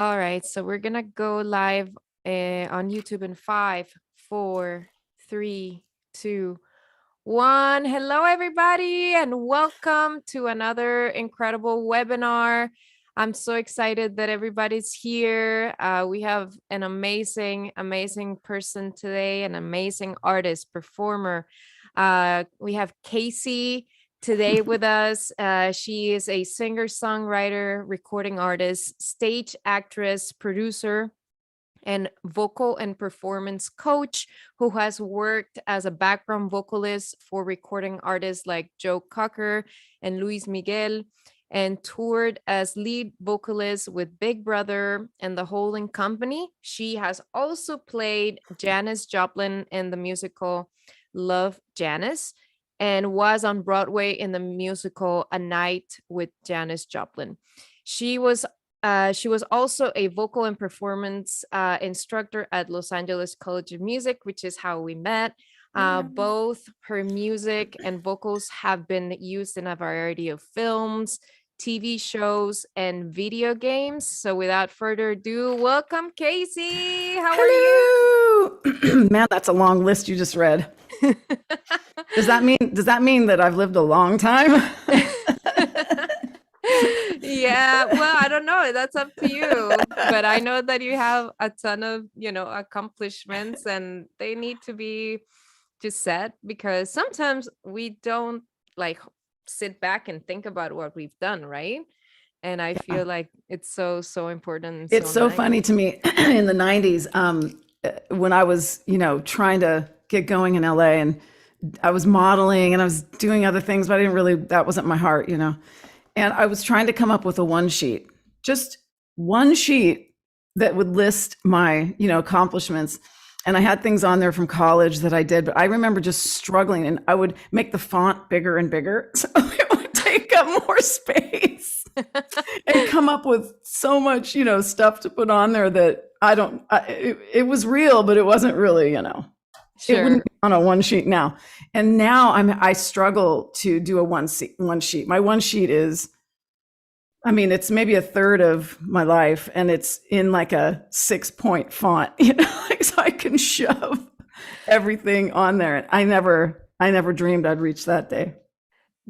All right, so we're gonna go live on YouTube in 5, 4, 3, 2, 1. Hello, everybody, and welcome to another incredible webinar. I'm so excited that everybody's here. We have an amazing person today, an amazing artist, performer. We have Kacee today with us. She is a singer, songwriter, recording artist, stage actress, producer, and vocal and performance coach who has worked as a background vocalist for recording artists like COCKER and Luis Miguel, and toured as lead vocalist with Big Brother and the Holding Company. She has also played Janice Joplin in the musical Love, Janice, and was on Broadway in the musical A Night with Janice Joplin. She was also a vocal and performance instructor at Los Angeles College of Music, which is how we met. Both her music and vocals have been used in a variety of films, TV shows, and video games. So without further ado, welcome, Kacee. How are you? Man, that's a long list you just read. Does that mean that I've lived a long time? Yeah, well, I don't know. That's up to you. But I know that you have a ton of, accomplishments, and they need to be just said, because sometimes we don't like sit back and think about what we've done, right? And I feel like it's so important. And It's so nice. funny to me in the 90s, when I was, trying to get going in LA, and I was modeling and I was doing other things, but that wasn't my heart, And I was trying to come up with just one sheet that would list my, accomplishments. And I had things on there from college that I did, but I remember just struggling, and I would make the font bigger and bigger. So it would take up more space and come up with so much, stuff to put on there that it was real, but it wasn't really, Sure. It wouldn't be on a one sheet now. And now I struggle to do a one sheet. My one sheet is, it's maybe a third of my life, and it's in like a 6-point font, so I can shove everything on there. I never dreamed I'd reach that day.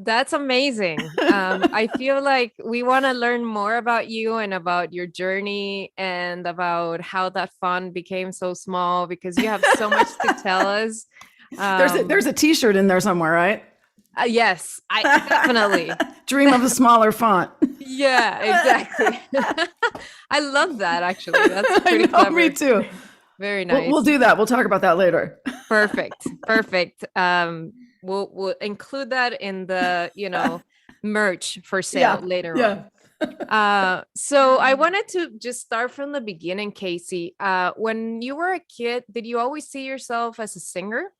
That's amazing. I feel like we want to learn more about you and about your journey and about how that font became so small, because you have so much to tell us. There's a t-shirt in there somewhere, right? Yes, I definitely dream of a smaller font. Yeah, exactly. I love that, actually. That's pretty clever. Me too. Very nice. We'll do that. We'll talk about that later. Perfect. We'll include that in the merch for sale later on. So I wanted to just start from the beginning, Kacee. When you were a kid, did you always see yourself as a singer?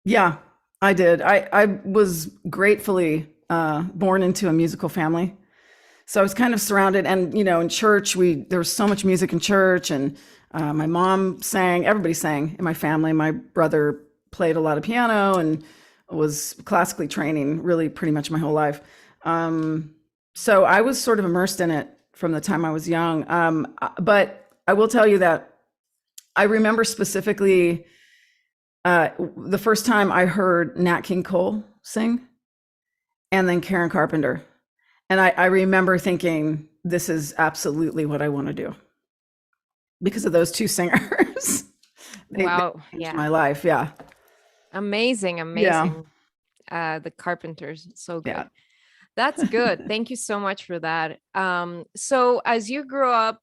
Yeah, I did. I was gratefully born into a musical family. So I was kind of surrounded, and in church, there was so much music in church, and my mom sang, everybody sang in my family. My brother played a lot of piano and was classically training really pretty much my whole life. So I was sort of immersed in it from the time I was young. But I will tell you that I remember specifically the first time I heard Nat King Cole sing, and then Karen Carpenter. And I remember thinking, this is absolutely what I want to do, because of those two singers. Wow. They changed my life. Yeah. Amazing. Yeah. The Carpenters, so good. Yeah. That's good. Thank you so much for that. So as you grew up,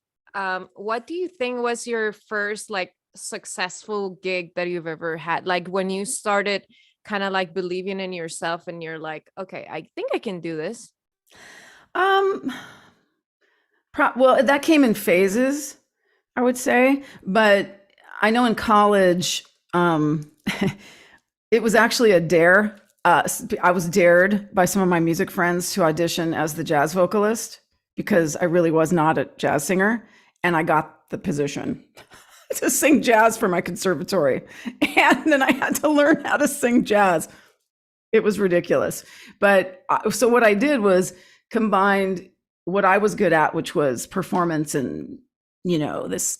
what do you think was your first successful gig that you've ever had? Like when you started kind of believing in yourself, and you're like, okay, I think I can do this. Well, that came in phases, I would say, but I know in college, it was actually a dare. I was dared by some of my music friends to audition as the jazz vocalist, because I really was not a jazz singer, and I got the position to sing jazz for my conservatory. And then I had to learn how to sing jazz. It was ridiculous. But so what I did was combined what I was good at, which was performance and this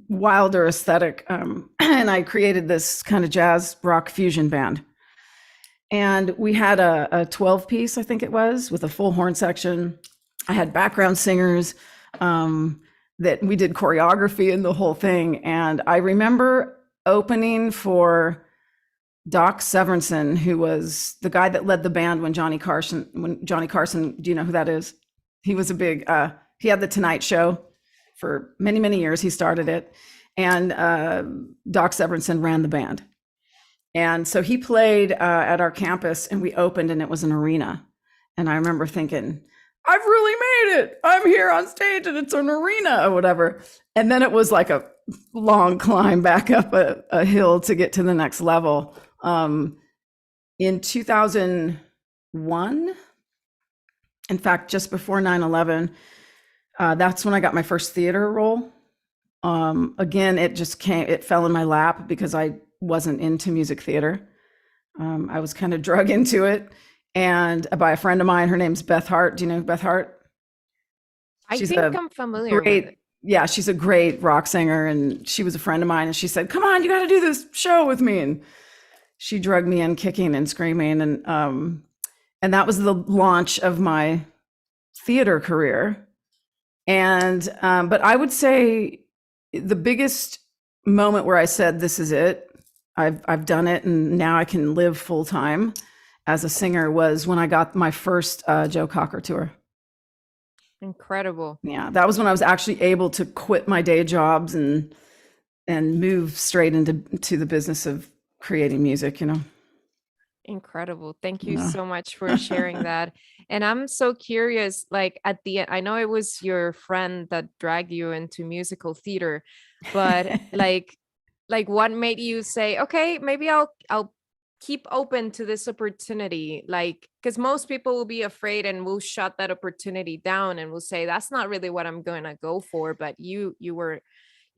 wilder aesthetic. And I created this kind of jazz rock fusion band. And we had a 12 piece, I think it was, with a full horn section. I had background singers that we did choreography and the whole thing. And I remember opening for Doc Severinsen, who was the guy that led the band when Johnny Carson, do you know who that is? He was a big, he had the Tonight Show for many, many years. He started it. And Doc Severinsen ran the band. And so he played at our campus, and we opened, and it was an arena. And I remember thinking, I've really made it. I'm here on stage and it's an arena or whatever. And then it was like a long climb back up a hill to get to the next level. In 2001, in fact, just before 9/11, that's when I got my first theater role. Again, it fell in my lap because I wasn't into music theater. I was kind of drug into it, and by a friend of mine. Her name's Beth Hart. Do you know Beth Hart? I think I'm familiar with it. Yeah, she's a great rock singer, and she was a friend of mine, and she said, come on, you got to do this show with me. And she drugged me in kicking and screaming. And that was the launch of my theater career. And, but I would say the biggest moment where I said, this is it, I've done it, and now I can live full time as a singer, was when I got my first Joe Cocker tour. Incredible. Yeah, that was when I was actually able to quit my day jobs and move straight into the business of creating music, Incredible. Thank you so much for sharing that. And I'm so curious, like at the end, I know it was your friend that dragged you into musical theater, but like what made you say, okay, maybe I'll keep open to this opportunity? Like, because most people will be afraid and will shut that opportunity down and will say, that's not really what I'm going to go for. But you were,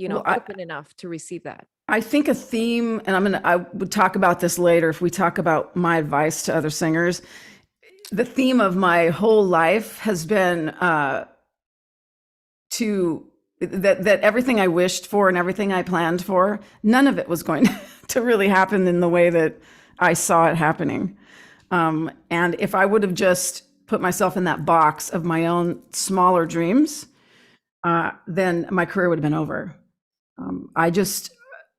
open enough to receive that. I think a theme, and I would talk about this later if we talk about my advice to other singers. The theme of my whole life has been that everything I wished for and everything I planned for, none of it was going to really happen in the way that I saw it happening. And if I would have just put myself in that box of my own smaller dreams, then my career would have been over.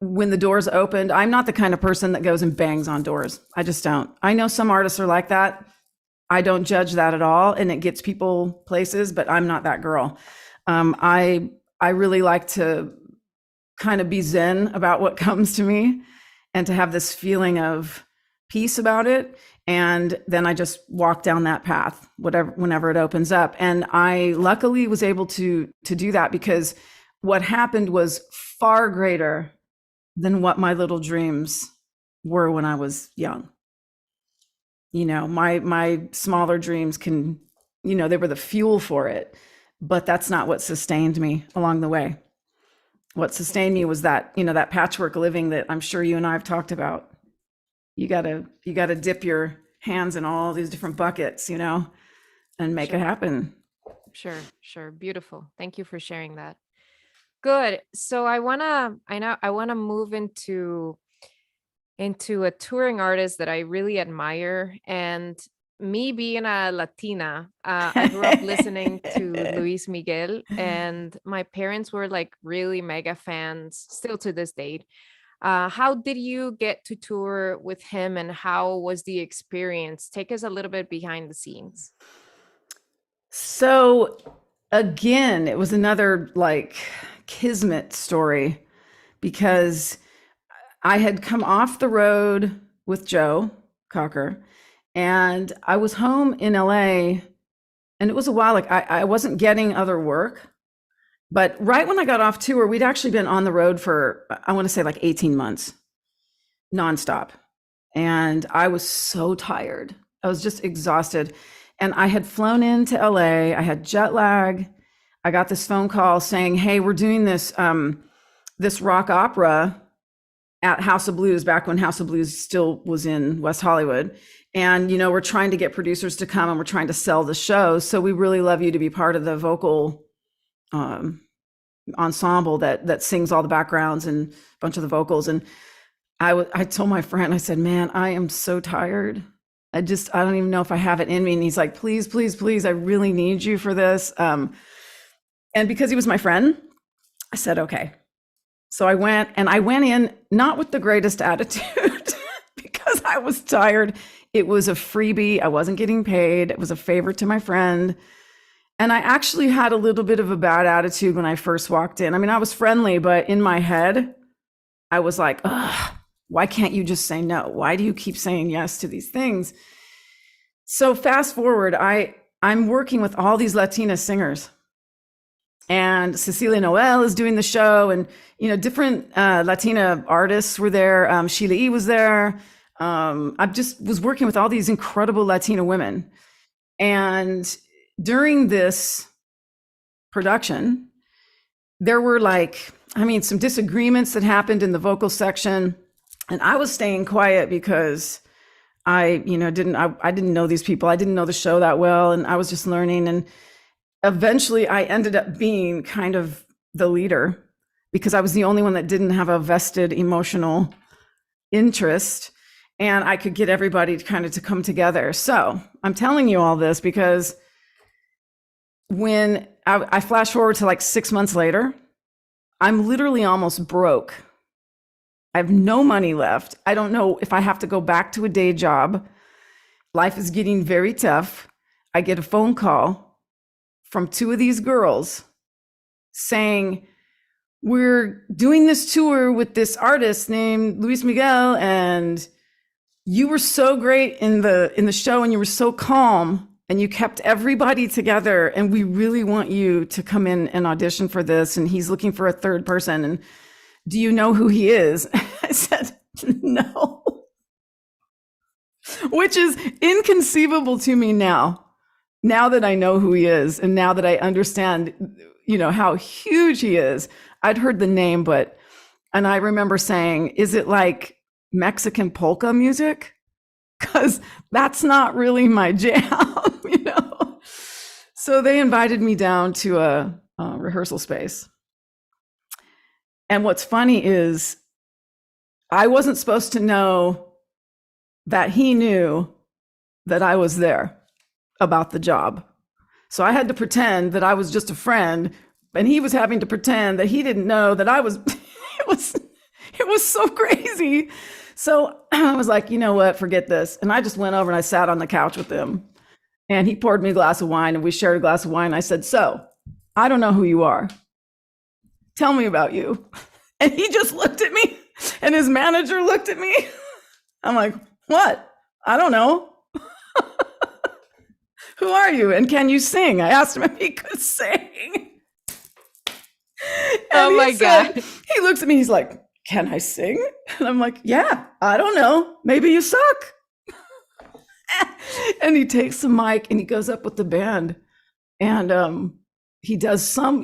When the doors opened, I'm not the kind of person that goes and bangs on doors. I just don't. I know some artists are like that. I don't judge that at all. And it gets people places, but I'm not that girl. I really like to kind of be zen about what comes to me and to have this feeling of peace about it. And then I just walk down that path, whenever it opens up. And I luckily was able to do that, because what happened was far greater than what my little dreams were when I was young. My smaller dreams they were the fuel for it, but that's not what sustained me along the way. What sustained me was that, that patchwork living that I'm sure you and I have talked about. You gotta dip your hands in all these different buckets, and make it happen. Sure. Beautiful. Thank you for sharing that. Good. So I wanna move into a touring artist that I really admire. And me being a Latina, I grew up listening to Luis Miguel, and my parents were like really mega fans, still to this date. How did you get to tour with him, and how was the experience? Take us a little bit behind the scenes. So again, it was another like kismet story, because I had come off the road with Joe Cocker, and I was home in LA, and it was a while, like I wasn't getting other work. But right when I got off tour, we'd actually been on the road for, I want to say like 18 months, nonstop. And I was so tired. I was just exhausted. And I had flown into LA. I had jet lag. I got this phone call saying, hey, we're doing this rock opera at House of Blues, back when House of Blues still was in West Hollywood. And, we're trying to get producers to come, and we're trying to sell the show. So we really love you to be part of the vocal ensemble that sings all the backgrounds and a bunch of the vocals. And I told my friend, I said, man, I am so tired. I don't even know if I have it in me. And he's like, please, please, please, I really need you for this. And because he was my friend, I said, okay. So I went in not with the greatest attitude because I was tired. It was a freebie. I wasn't getting paid. It was a favor to my friend. And I actually had a little bit of a bad attitude when I first walked in. I mean, I was friendly, but in my head, I was like, ugh, why can't you just say no? Why do you keep saying yes to these things? So fast forward, I'm working with all these Latina singers. And Cecilia Noel is doing the show, and different Latina artists were there. Sheila E. was there. I just was working with all these incredible Latina women. And during this production, there were some disagreements that happened in the vocal section, and I was staying quiet because I didn't know these people. I didn't know the show that well, and I was just learning. And eventually I ended up being kind of the leader because I was the only one that didn't have a vested emotional interest, and I could get everybody to come together. So I'm telling you all this because when I flash forward to 6 months later, I'm literally almost broke. I have no money left. I don't know if I have to go back to a day job. Life is getting very tough. I get a phone call from two of these girls saying, we're doing this tour with this artist named Luis Miguel, and you were so great in the show, and you were so calm, and you kept everybody together, and we really want you to come in and audition for this, and he's looking for a third person, and do you know who he is? I said, no. Which is inconceivable to me now that I know who he is, and now that I understand, how huge he is. I'd heard the name, and I remember saying, is it like Mexican polka music? Because that's not really my jam, So they invited me down to a rehearsal space. And what's funny is I wasn't supposed to know that he knew that I was there about the job. So I had to pretend that I was just a friend, and he was having to pretend that he didn't know that I was, it was so crazy. So I was like, you know what, forget this. And I just went over and I sat on the couch with him, and he poured me a glass of wine, and we shared a glass of wine. I said, so I don't know who you are. Tell me about you. And he just looked at me, and his manager looked at me. I'm like, what? I don't know. Who are you? And can you sing? I asked him if he could sing. Oh my God. He looks at me, he's like, can I sing? And I'm like, yeah, I don't know. Maybe you suck. And he takes the mic and he goes up with the band, and he does some,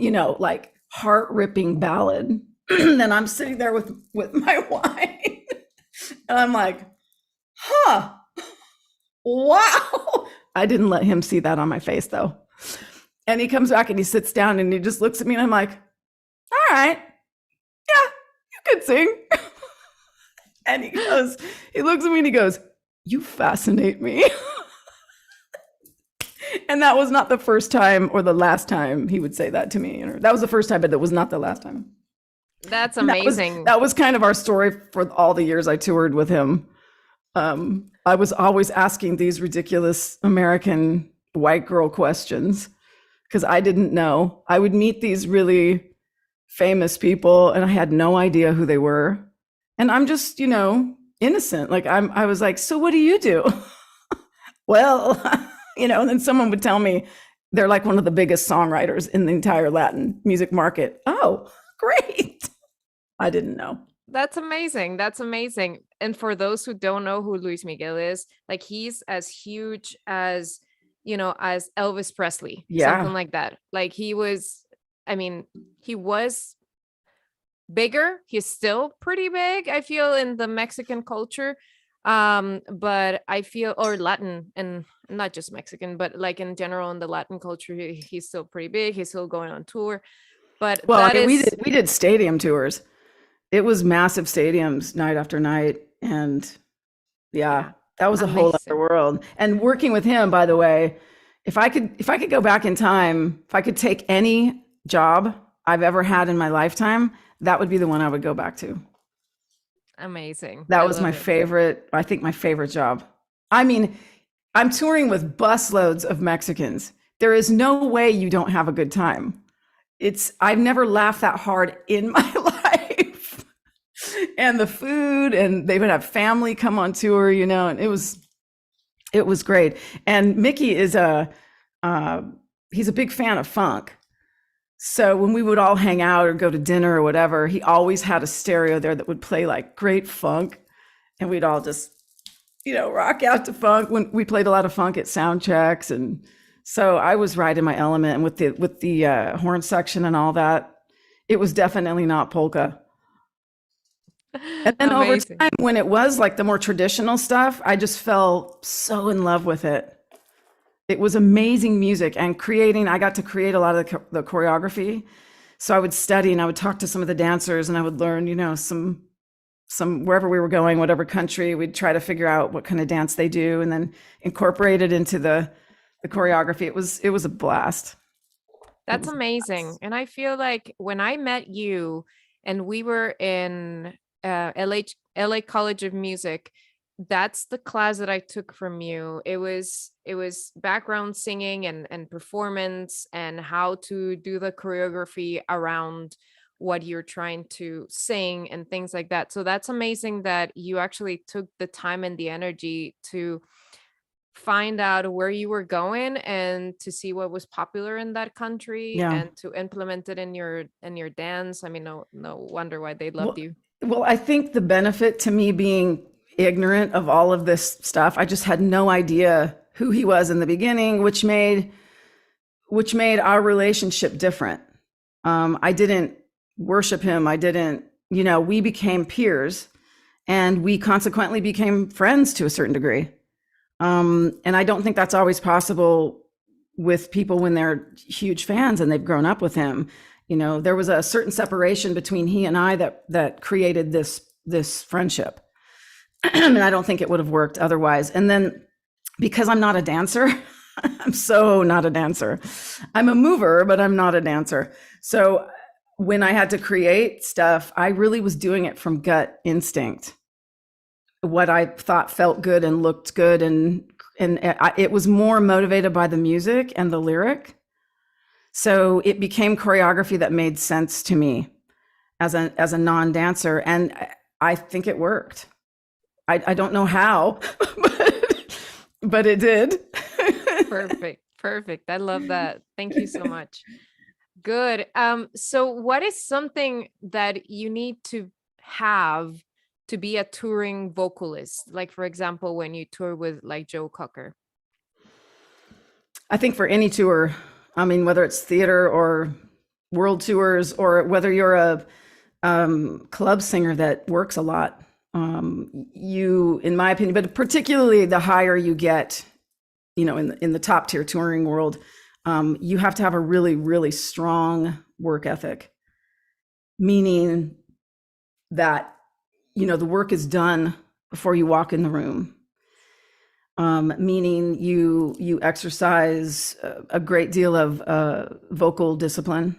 heart-ripping ballad. And I'm sitting there with my wine, and I'm like, huh, wow. I didn't let him see that on my face though. And he comes back and he sits down and he just looks at me, and I'm like, all right, yeah, you could sing. And he looks at me and he goes, you fascinate me. And that was not the first time or the last time he would say that to me. That was the first time, but that was not the last time. That's amazing. That was kind of our story for all the years I toured with him. I was always asking these ridiculous American white girl questions because I didn't know. I would meet these really famous people, and I had no idea who they were. And I'm just, innocent. I was like, so what do you do? Well, and then someone would tell me they're like one of the biggest songwriters in the entire Latin music market. Oh, great. I didn't know. That's amazing. That's amazing. And for those who don't know who Luis Miguel is, he's as huge as, as Elvis Presley, something like that. He was bigger. He's still pretty big, I feel, in the Mexican culture. But I feel, or Latin, and not just Mexican, but in general in the Latin culture, he's still pretty big. He's still going on tour. But Well, I that mean, we is, did we did stadium tours. It was massive stadiums night after night, and yeah, yeah, that was a whole other amazing. world. And working with him, by the way, if I could go back in time, if I could take any job I've ever had in my lifetime, that would be the one I would go back to. Amazing. That I was my love it. favorite, I think my favorite job. I mean, I'm touring with busloads of Mexicans. There is no way you don't have a good time. I've never laughed that hard in my life. And the food, and they would have family come on tour, and it was great. And Mickey uh, he's a big fan of funk. So when we would all hang out or go to dinner or whatever, he always had a stereo there that would play like great funk, and we'd all just rock out to funk. When we played a lot of funk at sound checks, and so I was right in my element. And with the horn section and all that, it was definitely not polka. And then over Amazing. time, when it was like the more traditional stuff, I just fell so in love with it. It was amazing music, and I got to create a lot of the choreography. So I would study and I would talk to some of the dancers, and I would learn, some wherever we were going, whatever country, we'd try to figure out what kind of dance they do and then incorporate it into the choreography. It was a blast. It That's was a amazing. blast. And I feel like when I met you and we were in LA College of Music, that's the class that I took from you. It was background singing and performance and how to do the choreography around what you're trying to sing and things like that. So that's amazing that you actually took the time and the energy to find out where you were going and to see what was popular in that country Yeah. and to implement it in your dance. I mean, no wonder why they loved Well, you. well, I think the benefit to me being ignorant of all of this stuff, I just had no idea who he was in the beginning, which made our relationship different. I didn't worship him. I didn't, we became peers, and we consequently became friends to a certain degree. And I don't think that's always possible with people when they're huge fans and they've grown up with him. There was a certain separation between he and I that created this friendship. And I don't think it would have worked otherwise. And then because I'm not a dancer, I'm so not a dancer. I'm a mover, but I'm not a dancer. So when I had to create stuff, I really was doing it from gut instinct. What I thought felt good and looked good, and it was more motivated by the music and the lyric. So it became choreography that made sense to me as a non-dancer, and I think it worked. I don't know how, but it did. Perfect. Perfect. I love that. Thank you so much. Good. So what is something that you need to have to be a touring vocalist? Like, for example, when you tour with like Joe Cocker. I think for any tour, I mean, whether it's theater or world tours, or whether you're a club singer that works a lot, in my opinion, but particularly the higher you get, in the top tier touring world, you have to have a really, really strong work ethic, meaning that, the work is done before you walk in the room. Meaning you exercise a great deal of vocal discipline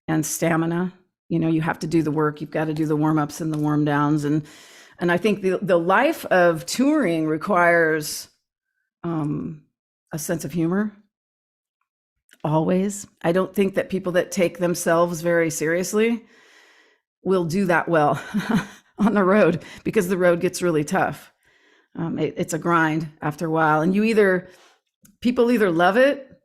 and stamina. You have to do the work. You've got to do the warm-ups and the warm-downs. And I think the life of touring requires a sense of humor, always. I don't think that people that take themselves very seriously will do that well on the road, because the road gets really tough. It's a grind after a while, and people either love it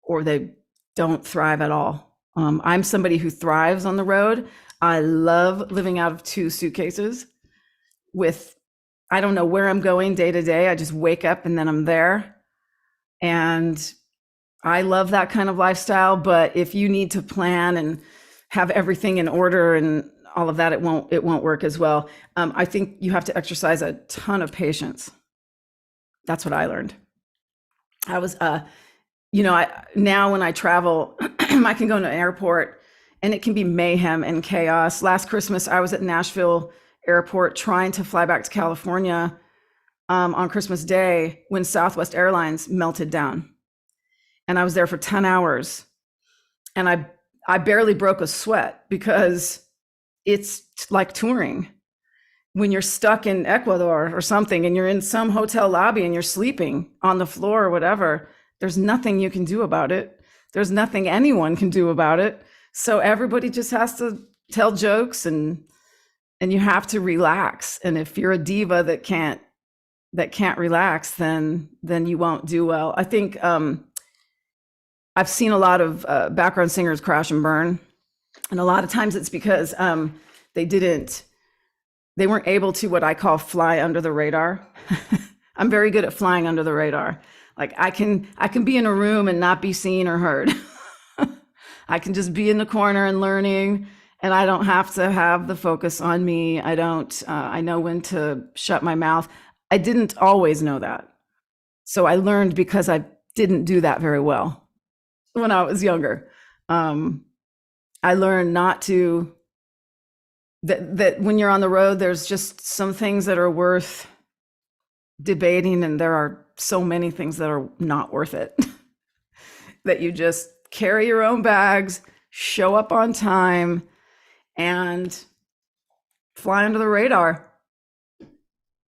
or they don't thrive at all. I'm somebody who thrives on the road. I love living out of 2 suitcases I don't know where I'm going day to day. I just wake up and then I'm there. And I love that kind of lifestyle. But if you need to plan and have everything in order and all of that, it won't work as well. I think you have to exercise a ton of patience. That's what I learned. I was, now when I travel, I can go to an airport and it can be mayhem and chaos. Last Christmas, I was at Nashville Airport trying to fly back to California on Christmas Day when Southwest Airlines melted down. And I was there for 10 hours. And I barely broke a sweat because it's like touring. When you're stuck in Ecuador or something and you're in some hotel lobby and you're sleeping on the floor or whatever, there's nothing you can do about it. There's nothing anyone can do about it. So everybody just has to tell jokes and you have to relax. And if you're a diva that can't relax, then you won't do well. I think I've seen a lot of background singers crash and burn. And a lot of times it's because they weren't able to, what I call, fly under the radar. I'm very good at flying under the radar. Like I can be in a room and not be seen or heard. I can just be in the corner and learning, and I don't have to have the focus on me. I know when to shut my mouth. I didn't always know that. So I learned because I didn't do that very well when I was younger. I learned not to, that when you're on the road, there's just some things that are worth debating, and there are so many things that are not worth it. That you just carry your own bags, show up on time, and fly under the radar.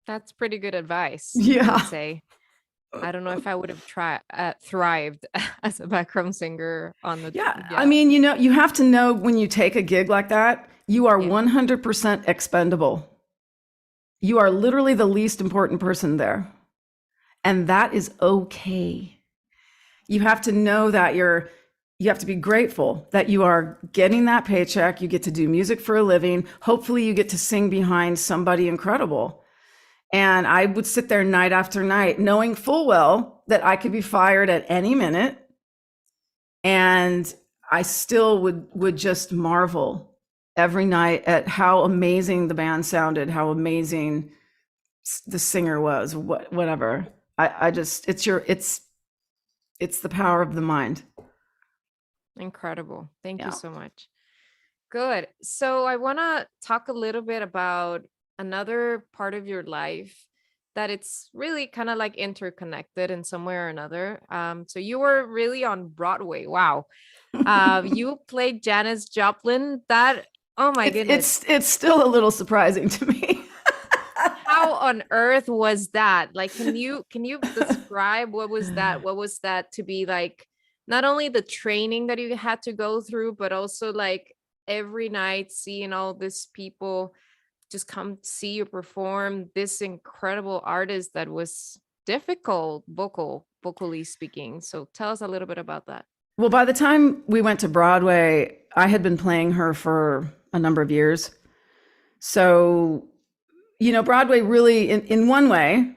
That's pretty good advice. Yeah. I would say. I don't know if I would have thrived as a background singer on the. Yeah. I mean, you have to know when you take a gig like that, you are 100% expendable. You are literally the least important person there. And that is okay. You have to know that you have to be grateful that you are getting that paycheck. You get to do music for a living. Hopefully you get to sing behind somebody incredible. And I would sit there night after night, knowing full well that I could be fired at any minute. And I still would just marvel every night at how amazing the band sounded, how amazing the singer was, whatever. I just, it's the power of the mind. Incredible. Thank you so much. Good. So I want to talk a little bit about another part of your life that it's really kind of like interconnected in some way or another. So you were really on Broadway. Wow. You played Janice Joplin. Oh my goodness. It's still a little surprising to me. How on earth was that? Like, can you describe what was that? What was that to be like? Not only the training that you had to go through, but also like every night seeing all these people just come see you perform, this incredible artist that was difficult vocally speaking. So tell us a little bit about that. Well, by the time we went to Broadway, I had been playing her for a number of years. So, Broadway really, in one way,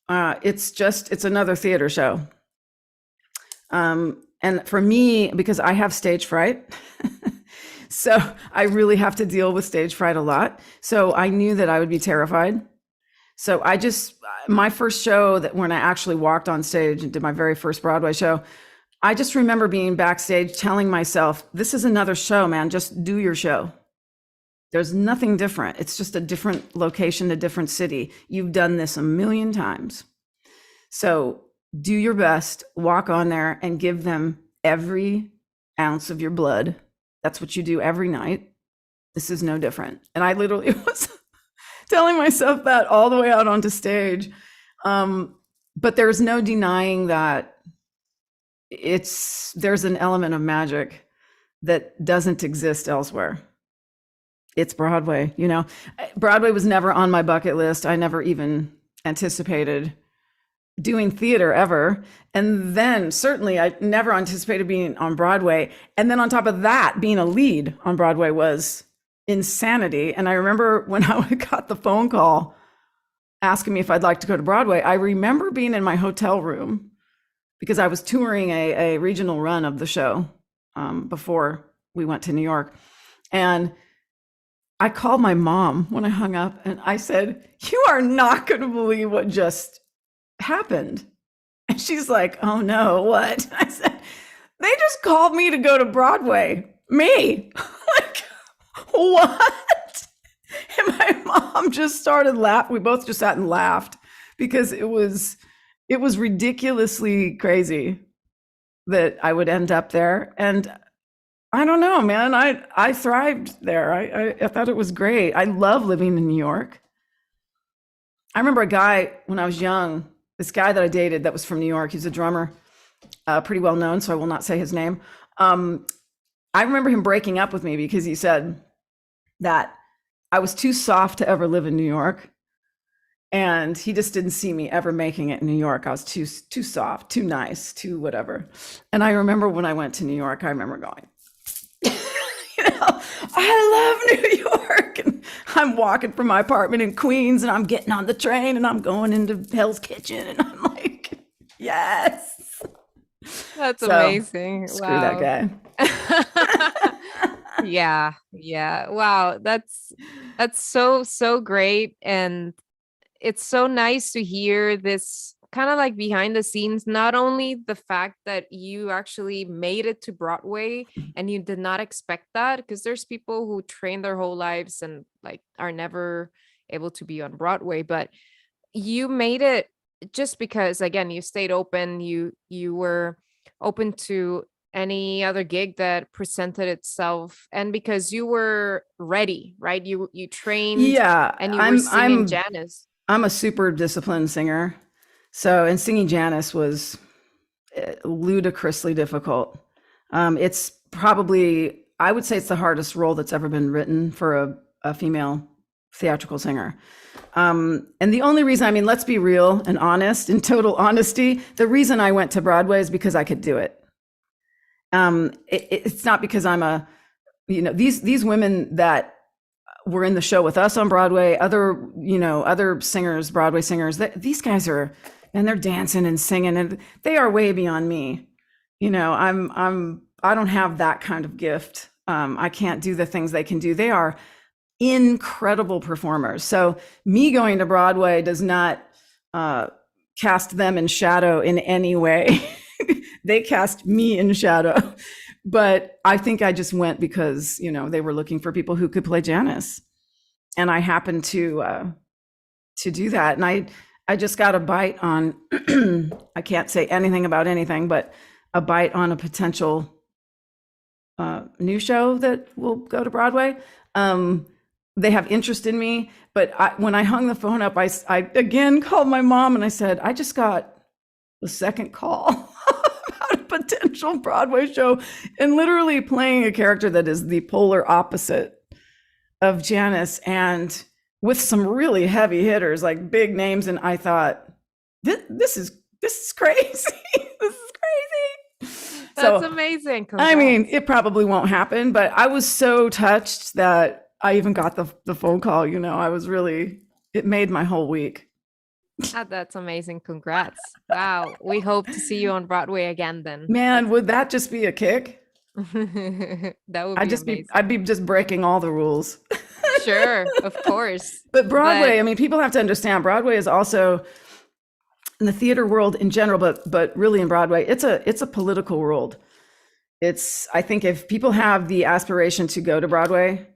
it's another theater show. And for me, because I have stage fright, so I really have to deal with stage fright a lot. So I knew that I would be terrified. So my first show, that when I actually walked on stage and did my very first Broadway show, I just remember being backstage telling myself, this is another show, man, just do your show. There's nothing different. It's just a different location, a different city. You've done this a million times. So do your best, walk on there and give them every ounce of your blood. That's what you do every night. This is no different. And I literally was telling myself that all the way out onto stage. But there's no denying that there's an element of magic that doesn't exist elsewhere. It's Broadway, Broadway was never on my bucket list. I never even anticipated doing theater ever. And then certainly I never anticipated being on Broadway. And then on top of that, being a lead on Broadway was insanity. And I remember when I got the phone call asking me if I'd like to go to Broadway, I remember being in my hotel room because I was touring a regional run of the show before we went to New York. And I called my mom when I hung up and I said, you are not going to believe what just happened. And she's like, oh no, what? I said, they just called me to go to Broadway. Me. Like, what? And my mom just started laughing. We both just sat and laughed because it was ridiculously crazy that I would end up there. And I don't know, man. I thrived there. I thought it was great. I love living in New York. I remember a guy when I was young, this guy that I dated that was from New York. He's a drummer, pretty well known, so I will not say his name. I remember him breaking up with me because he said that I was too soft to ever live in New York. And he just didn't see me ever making it in New York. I was too soft, too nice, too whatever. And I remember when I went to New York, I remember going, I love New York. And I'm walking from my apartment in Queens and I'm getting on the train and I'm going into Hell's Kitchen. And I'm like, yes. That's amazing. Screw that guy. Yeah. Wow. That's so great. And it's so nice to hear this kind of like behind the scenes, not only the fact that you actually made it to Broadway and you did not expect that, because there's people who train their whole lives and like are never able to be on Broadway, but you made it just because, again, you stayed open, you were open to any other gig that presented itself, and because you were ready, right? You trained, and you were singing Janice. I'm a super disciplined singer. So, and singing Janice was ludicrously difficult. It's probably, I would say it's the hardest role that's ever been written for a female theatrical singer. And the only reason, I mean, let's be real and honest, in total honesty, the reason I went to Broadway is because I could do it. It's not because I'm these women that were in the show with us on Broadway, other singers, Broadway singers, these guys are, and they're dancing and singing and they are way beyond me. I don't have that kind of gift. I can't do the things they can do. They are incredible performers. So me going to Broadway does not cast them in shadow in any way. They cast me in shadow. But I think I just went because, they were looking for people who could play Janice. And I happened to do that. And I just got a bite on, I can't say anything about anything, but a bite on a potential new show that will go to Broadway. They have interest in me. But when I hung the phone up, I again called my mom and I said, I just got the second call about a potential Broadway show, and literally playing a character that is the polar opposite of Janice, and with some really heavy hitters, like big names. And I thought, this is crazy. This is crazy. That's amazing. Congrats. I mean, it probably won't happen, but I was so touched that I even got the phone call. I was really, it made my whole week. That's amazing. Congrats. Wow. We hope to see you on Broadway again then. Man, would that just be a kick? That would be amazing. I'd be just breaking all the rules. Sure, of course. But Broadway, I mean, people have to understand, Broadway is also, in the theater world in general, but really in Broadway, it's a political world. I think if people have the aspiration to go to Broadway,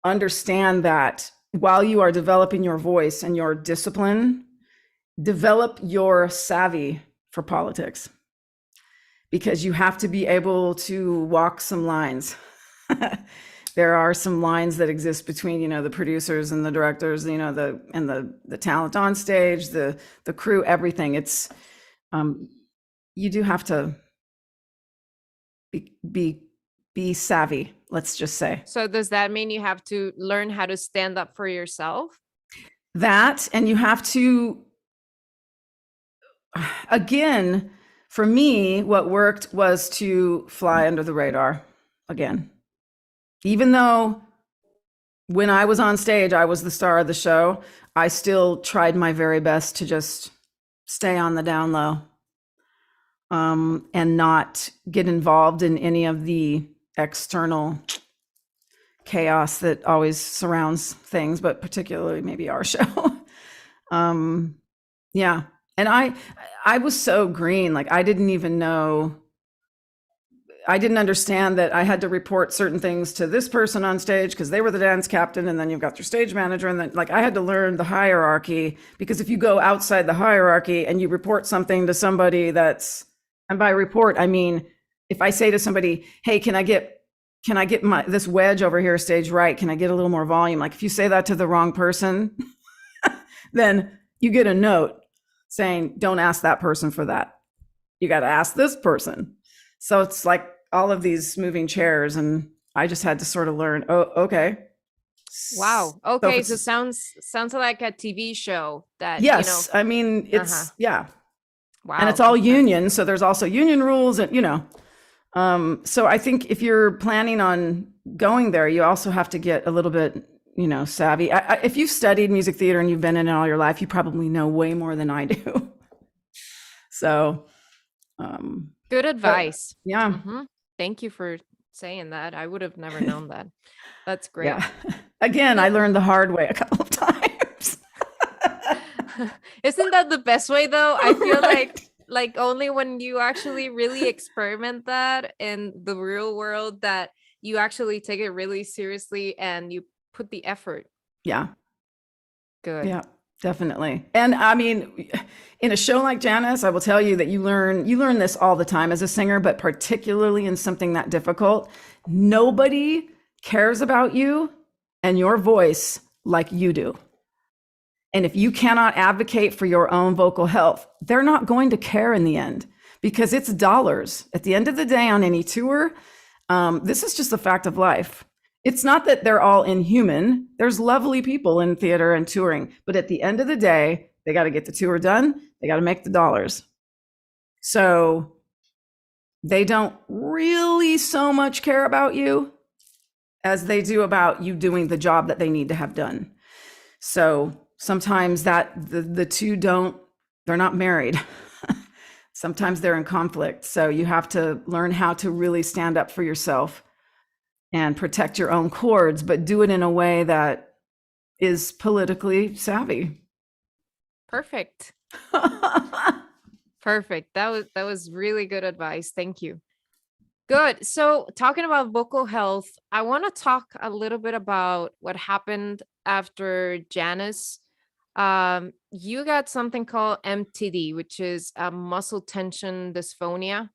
understand that while you are developing your voice and your discipline, develop your savvy for politics, because you have to be able to walk some lines. There are some lines that exist between, the producers and the directors, the talent on stage, the crew, everything. It's, you do have to be savvy, let's just say. So does that mean you have to learn how to stand up for yourself? That, and you have to, again, for me, what worked was to fly under the radar again. Even though when I was on stage, I was the star of the show, I still tried my very best to just stay on the down low, and not get involved in any of the external chaos that always surrounds things, but particularly maybe our show. Yeah. And I was so green, like I didn't even know, I didn't understand that I had to report certain things to this person on stage because they were the dance captain, and then you've got your stage manager, and then like I had to learn the hierarchy, because if you go outside the hierarchy and you report something to somebody that's, and by report I mean if I say to somebody, hey, can I get this wedge over here stage right? Can I get a little more volume? Like if you say that to the wrong person, then you get a note saying, don't ask that person for that. You got to ask this person. So it's like all of these moving chairs, and I just had to sort of learn, oh, okay. Wow. Okay. So sounds like a TV show that, yes. I mean, it's, yeah. Wow. And it's all union. So there's also union rules and, so I think if you're planning on going there, you also have to get a little bit, savvy. If you've studied music theater and you've been in it all your life, you probably know way more than I do. So, good advice. But, yeah. Mm-hmm. Thank you for saying that. I would have never known that. That's great. Yeah. Again, I learned the hard way a couple of times. Isn't that the best way though? I feel like only when you actually really experiment that in the real world that you actually take it really seriously and you put the effort. Yeah. Good. Yeah, definitely. And I mean, in a show like Janice, I will tell you that you learn this all the time as a singer, but particularly in something that difficult. Nobody cares about you and your voice like you do. And if you cannot advocate for your own vocal health, they're not going to care in the end, because it's dollars. At the end of the day on any tour, this is just a fact of life. It's not that they're all inhuman. There's lovely people in theater and touring, but at the end of the day, they got to get the tour done. They got to make the dollars. So they don't really so much care about you as they do about you doing the job that they need to have done. So sometimes that the two they're not married. Sometimes they're in conflict. So you have to learn how to really stand up for yourself and protect your own chords, but do it in a way that is politically savvy. Perfect. Perfect. That was really good advice. Thank you. Good. So talking about vocal health, I want to talk a little bit about what happened after Janice. You got something called MTD, which is a muscle tension dysphonia.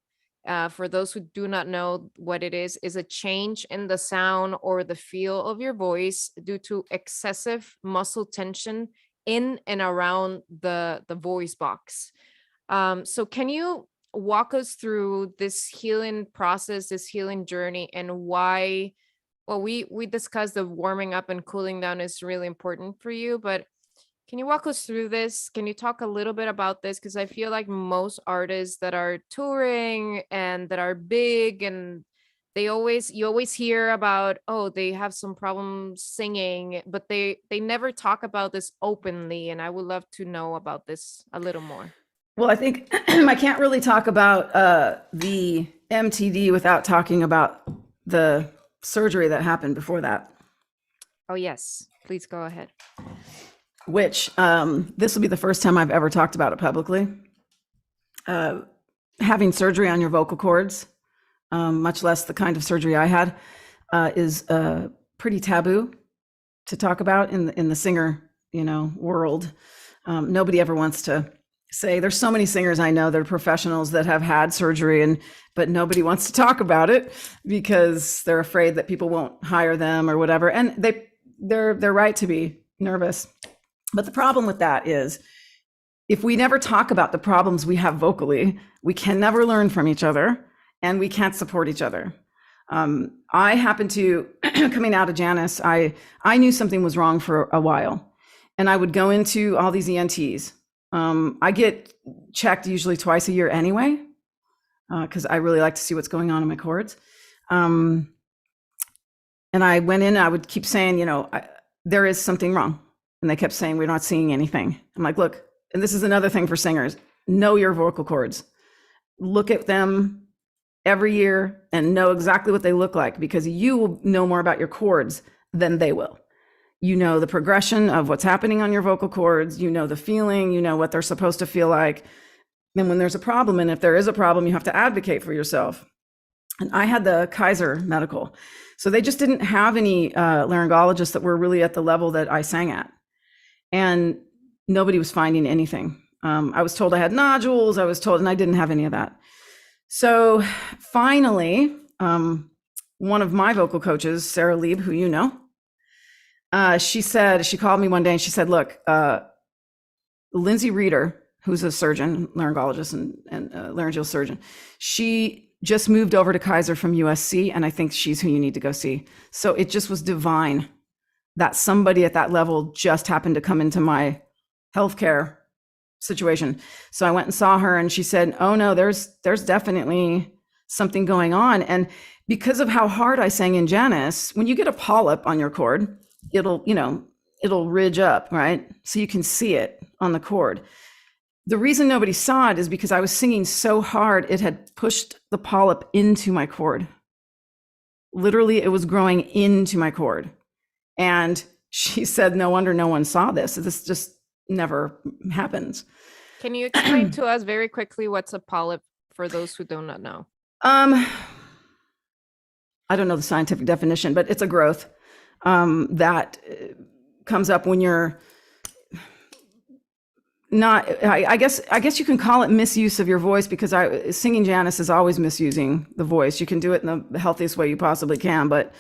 For those who do not know what it is a change in the sound or the feel of your voice due to excessive muscle tension in and around the voice box. So can you walk us through this healing process, this healing journey, and why? Well, we discussed the warming up and cooling down is really important for you, but can you walk us through this? Can you talk a little bit about this? Because I feel like most artists that are touring and that are big, and you always hear about, oh, they have some problems singing, but they never talk about this openly. And I would love to know about this a little more. Well, I think I can't really talk about the MTD without talking about the surgery that happened before that. Oh, yes. Please go ahead. Which this will be the first time I've ever talked about it publicly. Having surgery on your vocal cords, much less the kind of surgery I had, is pretty taboo to talk about in the singer, world. Nobody ever wants to say. There's so many singers I know that are professionals that have had surgery, but nobody wants to talk about it because they're afraid that people won't hire them or whatever. And they're right to be nervous. But the problem with that is, if we never talk about the problems we have vocally, we can never learn from each other, and we can't support each other. I happened to, coming out of Janice, I knew something was wrong for a while, and I would go into all these ENTs. I get checked usually twice a year anyway, because I really like to see what's going on in my cords. And I went in, I would keep saying, there is something wrong. And they kept saying, we're not seeing anything. I'm like, look, and this is another thing for singers, know your vocal cords. Look at them every year and know exactly what they look like, because you will know more about your cords than they will. You know the progression of what's happening on your vocal cords, you know the feeling, you know what they're supposed to feel like. Then when there's a problem, and if there is a problem, you have to advocate for yourself. And I had the Kaiser Medical. So they just didn't have any laryngologists that were really at the level that I sang at. And nobody was finding anything. I was told I had nodules. I was told, and I didn't have any of that. So finally, one of my vocal coaches, Sarah Lieb, who you know, she called me one day and she said, look, Lindsay Reeder, who's a surgeon, laryngologist and laryngeal surgeon, she just moved over to Kaiser from USC, and I think she's who you need to go see. So it just was divine that somebody at that level just happened to come into my healthcare situation. So I went and saw her, and she said, oh no, there's definitely something going on. And because of how hard I sang in Janice, when you get a polyp on your cord, it'll ridge up, right? So you can see it on the cord. The reason nobody saw it is because I was singing so hard, it had pushed the polyp into my cord. Literally, it was growing into my cord. And she said, no wonder no one saw this. This just never happens. Can you explain to us very quickly what's a polyp for those who do not know? I don't know the scientific definition, but it's a growth that comes up when you're not, I guess you can call it misuse of your voice, because singing Janice is always misusing the voice. You can do it in the healthiest way you possibly can, but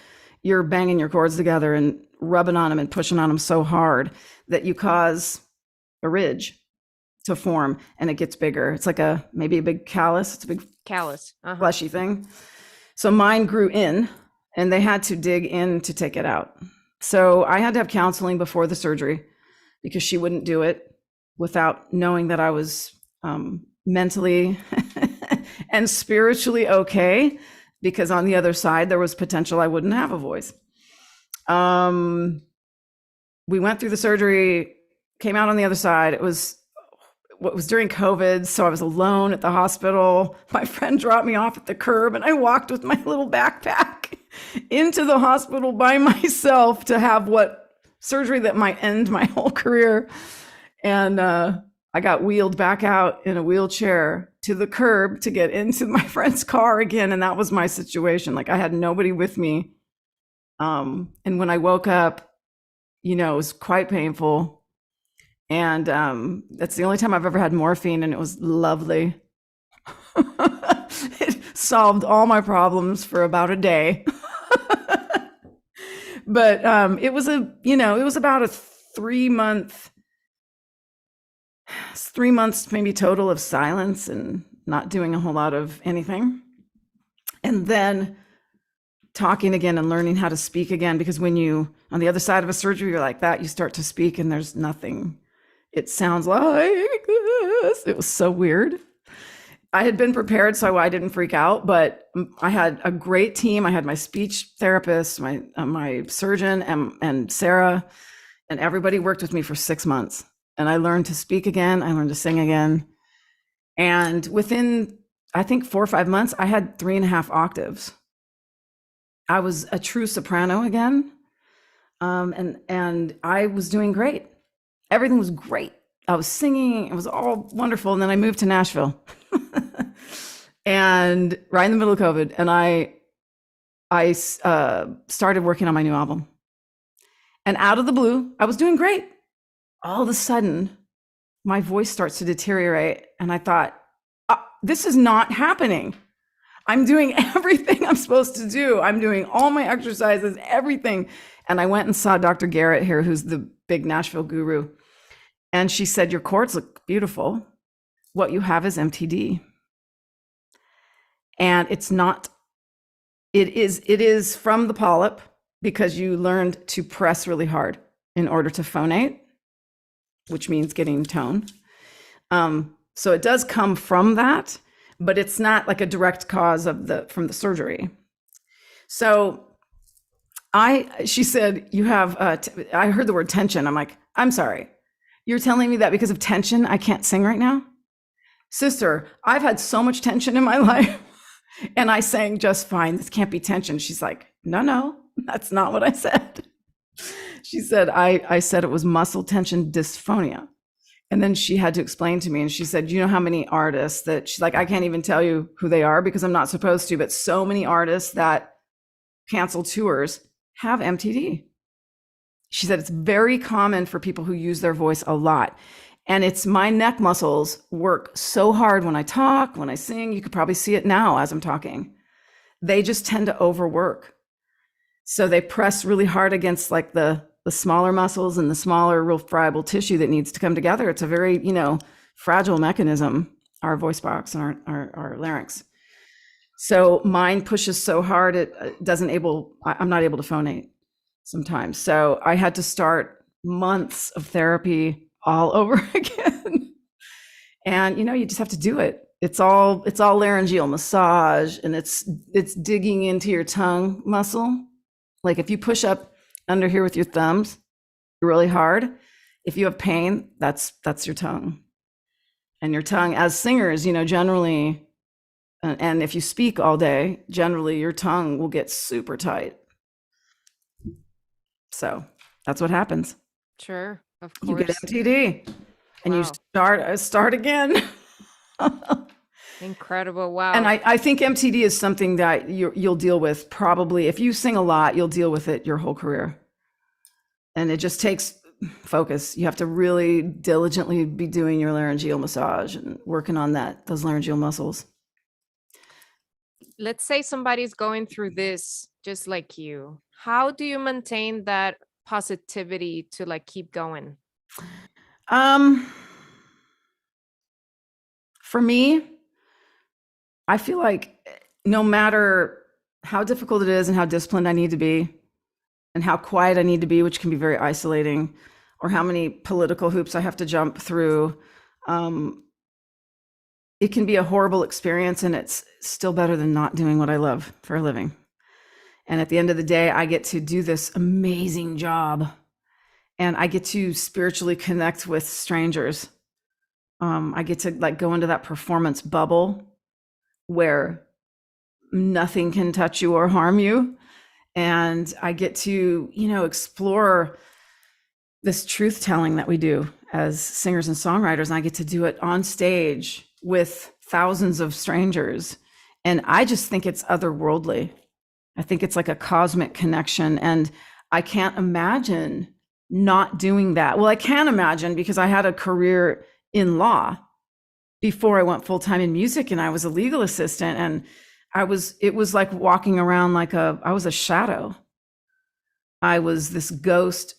you're banging your cords together and rubbing on them and pushing on them so hard that you cause a ridge to form, and it gets bigger. It's like maybe a big callus. It's a big callus, fleshy thing. So mine grew in, and they had to dig in to take it out. So I had to have counseling before the surgery, because she wouldn't do it without knowing that I was mentally and spiritually okay, because on the other side, there was potential I wouldn't have a voice. We went through the surgery, came out on the other side. It was during COVID, so I was alone at the hospital. My friend dropped me off at the curb, and I walked with my little backpack into the hospital by myself to have surgery that might end my whole career. And I got wheeled back out in a wheelchair to the curb to get into my friend's car again. And that was my situation. Like, I had nobody with me. And when I woke up, it was quite painful. And that's the only time I've ever had morphine, and it was lovely. It solved all my problems for about a day. But it was about a 3 months maybe total of silence and not doing a whole lot of anything. And then talking again and learning how to speak again, because when you, on the other side of a surgery, you're like that, you start to speak and there's nothing. It sounds like this. It was so weird. I had been prepared, so I didn't freak out, but I had a great team. I had my speech therapist, my surgeon, and Sarah, and everybody worked with me for 6 months. And I learned to speak again. I learned to sing again. And within, I think, 4 or 5 months, I had 3.5 octaves. I was a true soprano again. And I was doing great. Everything was great. I was singing. It was all wonderful. And then I moved to Nashville and right in the middle of COVID. And I started working on my new album. And out of the blue, I was doing great. All of a sudden, my voice starts to deteriorate. And I thought, this is not happening. I'm doing everything I'm supposed to do. I'm doing all my exercises, everything. And I went and saw Dr. Garrett here, who's the big Nashville guru. And she said, your cords look beautiful. What you have is MTD. And it's not, it is from the polyp, because you learned to press really hard in order to phonate, which means getting tone. So it does come from that, but it's not like a direct cause from the surgery. So she said, you have, I heard the word tension. I'm like, I'm sorry. You're telling me that because of tension, I can't sing right now? Sister, I've had so much tension in my life and I sang just fine. This can't be tension. She's like, no, that's not what I said. She said, I said it was muscle tension dysphonia. And then she had to explain to me, and she said, you know how many artists that she's like, I can't even tell you who they are because I'm not supposed to, but so many artists that cancel tours have MTD. She said it's very common for people who use their voice a lot. And it's my neck muscles work so hard when I talk, when I sing. You could probably see it now as I'm talking. They just tend to overwork. So they press really hard against like the smaller muscles and the smaller, real friable tissue that needs to come together. It's a very, fragile mechanism, our voice box and our larynx. So mine pushes so hard, I'm not able to phonate sometimes. So I had to start months of therapy all over again. And, you just have to do it. It's all laryngeal massage, and it's digging into your tongue muscle. Like if you push up under here with your thumbs really hard, if you have pain, that's your tongue. And your tongue, as singers, generally, and if you speak all day, generally your tongue will get super tight. So that's what happens. Sure, of course. You get MTD, and you start again. Incredible. Wow. And I think MTD is something that you'll deal with probably, if you sing a lot, you'll deal with it your whole career. And it just takes focus. You have to really diligently be doing your laryngeal massage and working on those laryngeal muscles. Let's say somebody's going through this just like you. How do you maintain that positivity to like keep going? For me, I feel like no matter how difficult it is and how disciplined I need to be and how quiet I need to be, which can be very isolating, or how many political hoops I have to jump through, it can be a horrible experience, and it's still better than not doing what I love for a living. And at the end of the day, I get to do this amazing job, and I get to spiritually connect with strangers. I get to like go into that performance bubble where nothing can touch you or harm you. And I get to, explore this truth telling that we do as singers and songwriters. And I get to do it on stage with thousands of strangers. And I just think it's otherworldly. I think it's like a cosmic connection. And I can't imagine not doing that. Well, I can imagine because I had a career in law before I went full-time in music, and I was a legal assistant, and it was like walking around I was a shadow. I was this ghost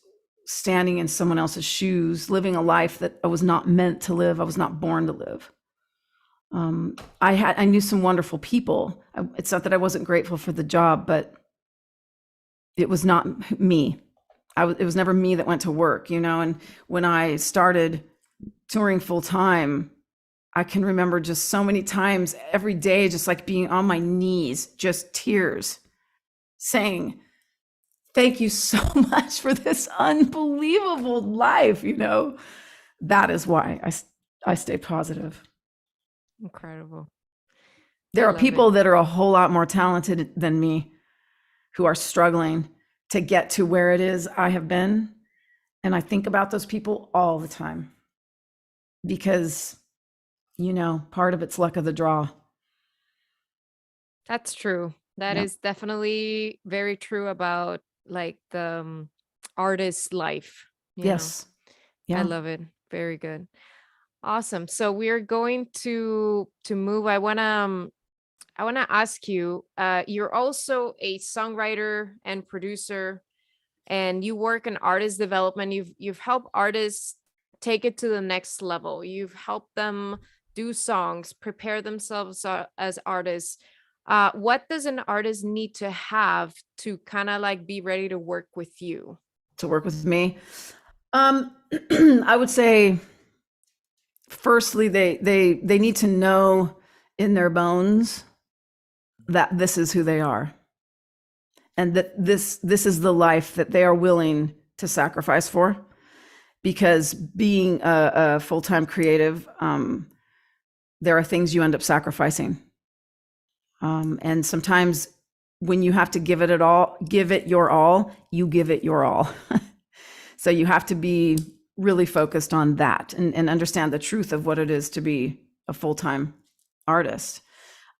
standing in someone else's shoes, living a life that I was not meant to live. I was not born to live. I knew some wonderful people. It's not that I wasn't grateful for the job, but it was not me. It was never me that went to work, and when I started touring full time, I can remember just so many times every day, just like being on my knees, just tears, saying, thank you so much for this unbelievable life. That is why I stay positive. Incredible. There are people that are a whole lot more talented than me who are struggling to get to where it is I have been. And I think about those people all the time because, part of it's luck of the draw. That's true. That is definitely very true about like the artist's life. Yes. Yeah. I love it. Very good. Awesome. So we're going to move. I wanna ask you. You're also a songwriter and producer, and you work in artist development. You've helped artists take it to the next level. You've helped them do songs, prepare themselves as artists. What does an artist need to have to kind of like be ready to work with you? To work with me? I would say, firstly, they need to know in their bones that this is who they are, and that this is the life that they are willing to sacrifice for. Because being a full-time creative, there are things you end up sacrificing. And sometimes when you have to give it your all, you give it your all. So you have to be really focused on that and understand the truth of what it is to be a full-time artist.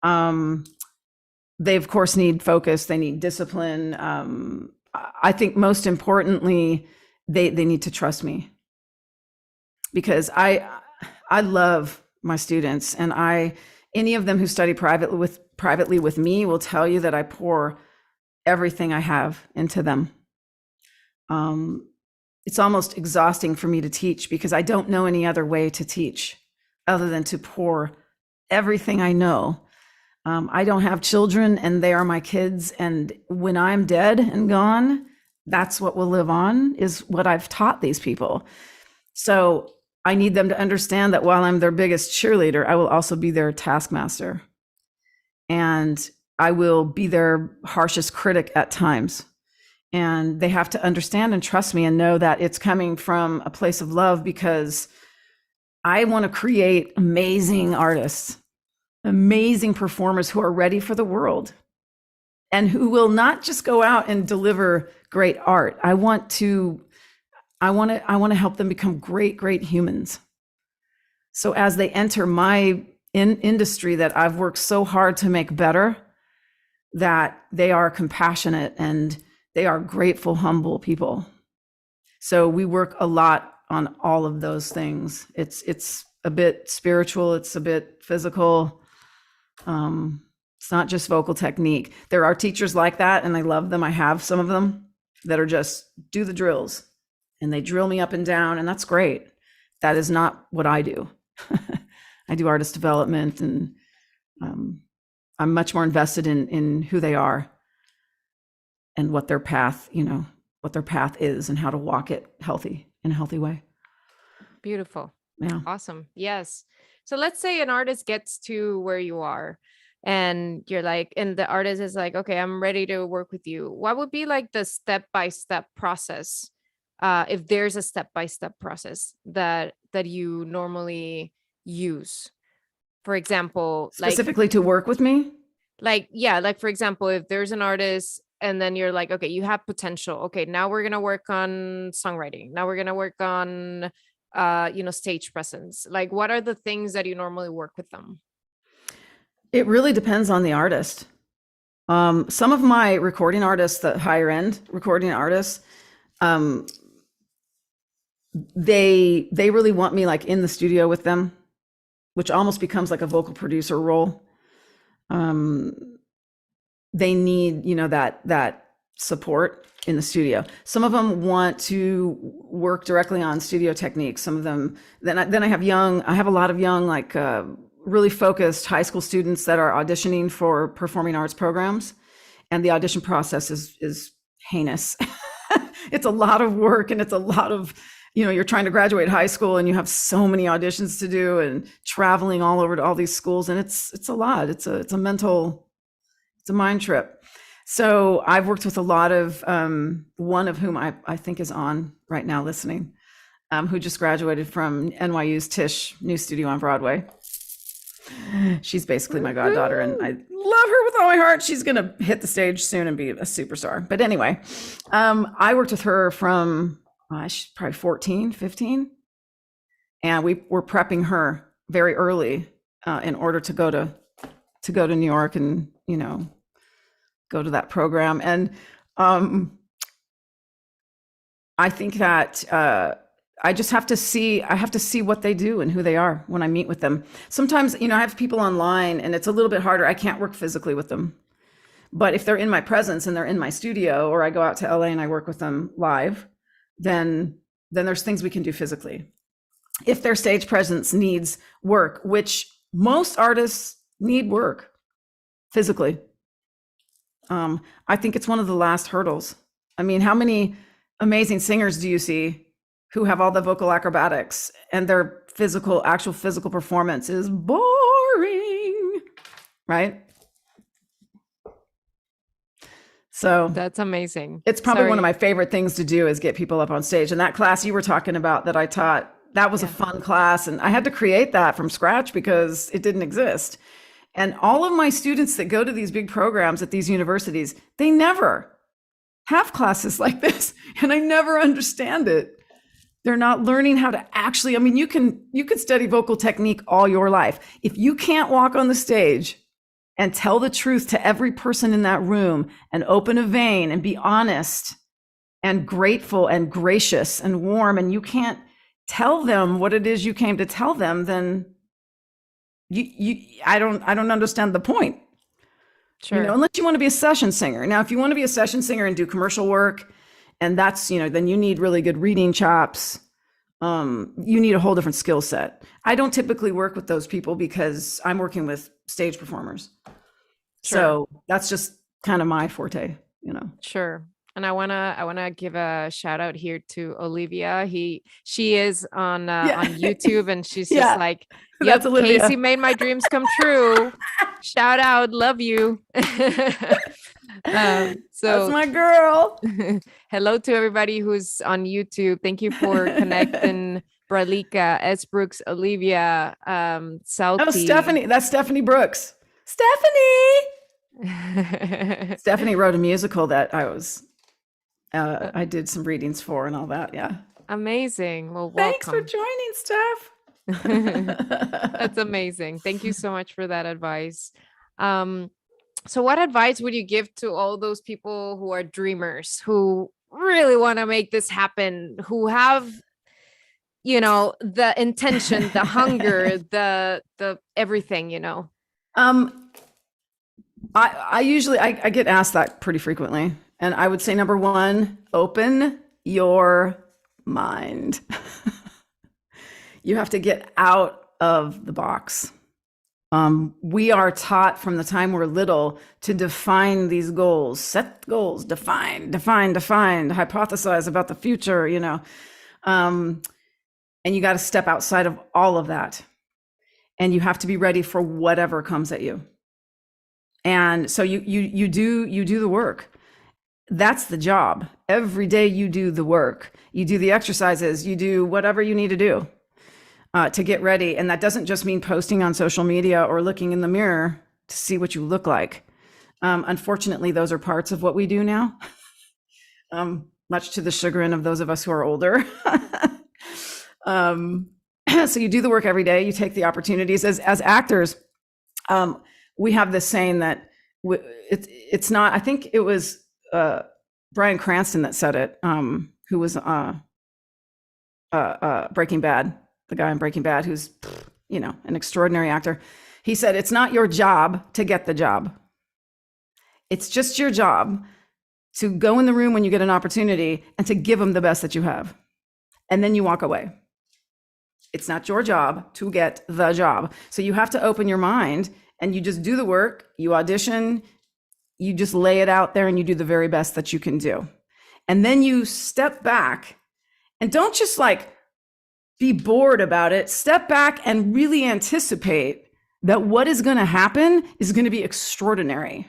They of course need focus, they need discipline. I think most importantly, they need to trust me, because I love my students, and any of them who study privately with me will tell you that I pour everything I have into them. It's almost exhausting for me to teach, because I don't know any other way to teach other than to pour everything I know. I don't have children, and they are my kids. And when I'm dead and gone, that's what will live on, is what I've taught these people. So I need them to understand that while I'm their biggest cheerleader, I will also be their taskmaster. And I will be their harshest critic at times. And they have to understand and trust me and know that it's coming from a place of love, because I want to create amazing artists, amazing performers who are ready for the world and who will not just go out and deliver great art. I want to help them become great humans. So as they enter my industry that I've worked so hard to make better, that they are compassionate and they are grateful, humble people. So we work a lot on all of those things. It's a bit spiritual, it's a bit physical. It's not just vocal technique. There are teachers like that, and I love them. I have some of them that are just do the drills, and they drill me up and down, and that's great. That is not what I do. I do artist development, and I'm much more invested in who they are and what their path, what their path is, and how to walk it in a healthy way. Beautiful. Yeah. Awesome. Yes. So let's say an artist gets to where you are, and you're like, and the artist is like, okay, I'm ready to work with you. What would be like the step-by-step process? If there's a step-by-step process that you normally use, for example, specifically to work with me? Like for example, if there's an artist and then you're like, okay, you have potential. Okay, now we're going to work on songwriting. Now we're going to work on, stage presence. Like, what are the things that you normally work with them? It really depends on the artist. Some of my recording artists, the higher end recording artists, they really want me like in the studio with them, which almost becomes like a vocal producer role. They need, that support in the studio. Some of them want to work directly on studio techniques. Some of them, then I have a lot of young, like really focused high school students that are auditioning for performing arts programs. And the audition process is heinous. It's a lot of work, and it's a lot of, you're trying to graduate high school and you have so many auditions to do and traveling all over to all these schools. And it's a lot. It's a mind trip. So I've worked with a lot of, one of whom I think is on right now listening, who just graduated from NYU's Tisch new studio on Broadway. She's basically my goddaughter, and I love her with all my heart. She's going to hit the stage soon and be a superstar. But anyway, I worked with her from she's probably 14, 15. And we were prepping her very early in order to go to New York and, go to that program. And I think that I just have to see what they do and who they are when I meet with them. Sometimes, I have people online and it's a little bit harder. I can't work physically with them. But if they're in my presence and they're in my studio, or I go out to LA and I work with them live, then there's things we can do physically. If their stage presence needs work, which most artists need work physically, I think it's one of the last hurdles. I mean, how many amazing singers do you see who have all the vocal acrobatics and their actual physical performance is boring, right? So that's amazing. It's probably one of my favorite things to do is get people up on stage. And that class you were talking about that I taught, that was a fun class. And I had to create that from scratch because it didn't exist. And all of my students that go to these big programs at these universities, they never have classes like this. And I never understand it. They're not learning how to actually, I mean, you can study vocal technique all your life. If you can't walk on the stage and tell the truth to every person in that room and open a vein and be honest and grateful and gracious and warm, and you can't tell them what it is you came to tell them, then I don't understand the point. Sure. You know, unless you want to be a session singer. Now, if you want to be a session singer and do commercial work, and that's, you know, then you need really good reading chops. You need a whole different skill set. I don't typically work with those people because I'm working with stage performers. Sure. So that's just kind of my forte, you know. Sure. And I wanna give a shout out here to Olivia. She is on YouTube, and she's just like, "Yep, That's Olivia. Kacee made my dreams come true." Shout out, love you. That's my girl. Hello to everybody who's on YouTube. Thank you for connecting. Bralika, S. Brooks, Olivia, Salty. Oh, Stephanie. That's Stephanie Brooks. Stephanie. Stephanie wrote a musical that I did some readings for and all that. Yeah. Amazing. Well, thanks for welcome. joining, Steph. That's amazing. Thank you so much for that advice. So what advice would you give to all those people who are dreamers, who really want to make this happen, who have, you know, the intention, the hunger, the everything, you know? I usually get asked that pretty frequently. And I would say, number one, open your mind. You have to get out of the box. We are taught from the time we're little to define these goals, set goals, define, hypothesize about the future, you know. And you got to step outside of all of that. And you have to be ready for whatever comes at you. And so you do the work. That's the job. Every day you do the work. You do the exercises, you do whatever you need to do to get ready. And that doesn't just mean posting on social media or looking in the mirror to see what you look like. Unfortunately, those are parts of what we do now, much to the chagrin of those of us who are older. So you do the work every day. You take the opportunities. As actors, we have this saying that it's not, I think it was Bryan Cranston that said it, who was Breaking Bad, the guy in Breaking Bad, who's, you know, an extraordinary actor. He said, it's not your job to get the job. It's just your job to go in the room when you get an opportunity and to give them the best that you have. And then you walk away. It's not your job to get the job. So you have to open your mind and you just do the work, you audition, you just lay it out there and you do the very best that you can do. And then you step back and don't just like be bored about it. Step back and really anticipate that what is going to happen is going to be extraordinary.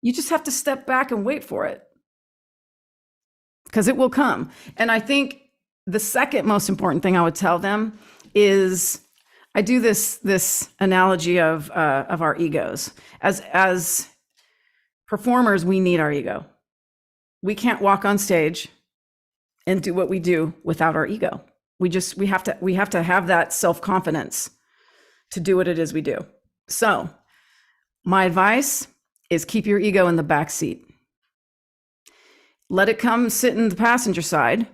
You just have to step back and wait for it because it will come. And I think the second most important thing I would tell them is, I do this analogy of our egos. As performers, we need our ego. We can't walk on stage and do what we do without our ego. We have to have that self-confidence to do what it is we do. So my advice is keep your ego in the back seat. Let it come sit in the passenger side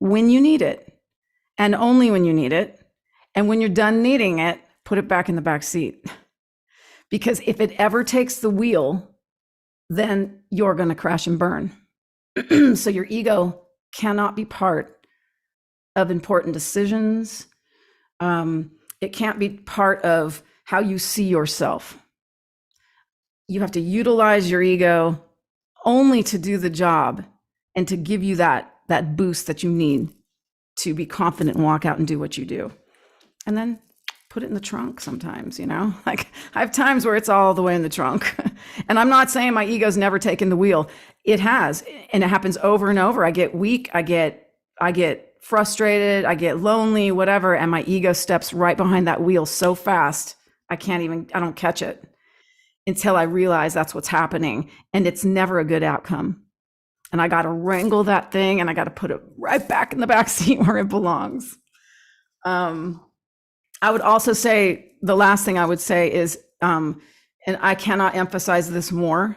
when you need it, and only when you need it. And when you're done needing it, put it back in the back seat. Because if it ever takes the wheel, then you're going to crash and burn. So your ego cannot be part of important decisions. It can't be part of how you see yourself. You have to utilize your ego only to do the job and to give you that boost that you need to be confident and walk out and do what you do. And then put it in the trunk sometimes, you know, like I have times where it's all the way in the trunk. And I'm not saying my ego's never taken the wheel. It has, and it happens over and over. I get weak, I get frustrated, I get lonely, whatever. And my ego steps right behind that wheel so fast, I don't catch it until I realize that's what's happening. And it's never a good outcome. and I got to wrangle that thing and I got to put it right back in the back seat where it belongs. I would also say the last thing I would say is, and I cannot emphasize this more,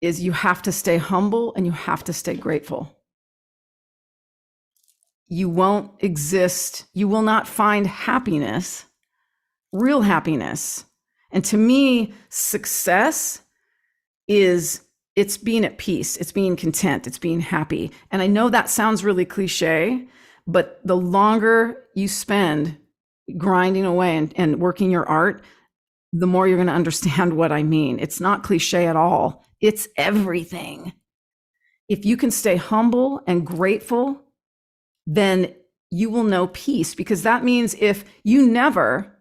is you have to stay humble and you have to stay grateful. You won't exist, you will not find happiness, real happiness. And to me, success is, it's being at peace, it's being content, it's being happy. And I know that sounds really cliche, but the longer you spend grinding away and working your art, the more you're going to understand what I mean. It's not cliche at all. It's everything. If you can stay humble and grateful, then you will know peace, because that means if you never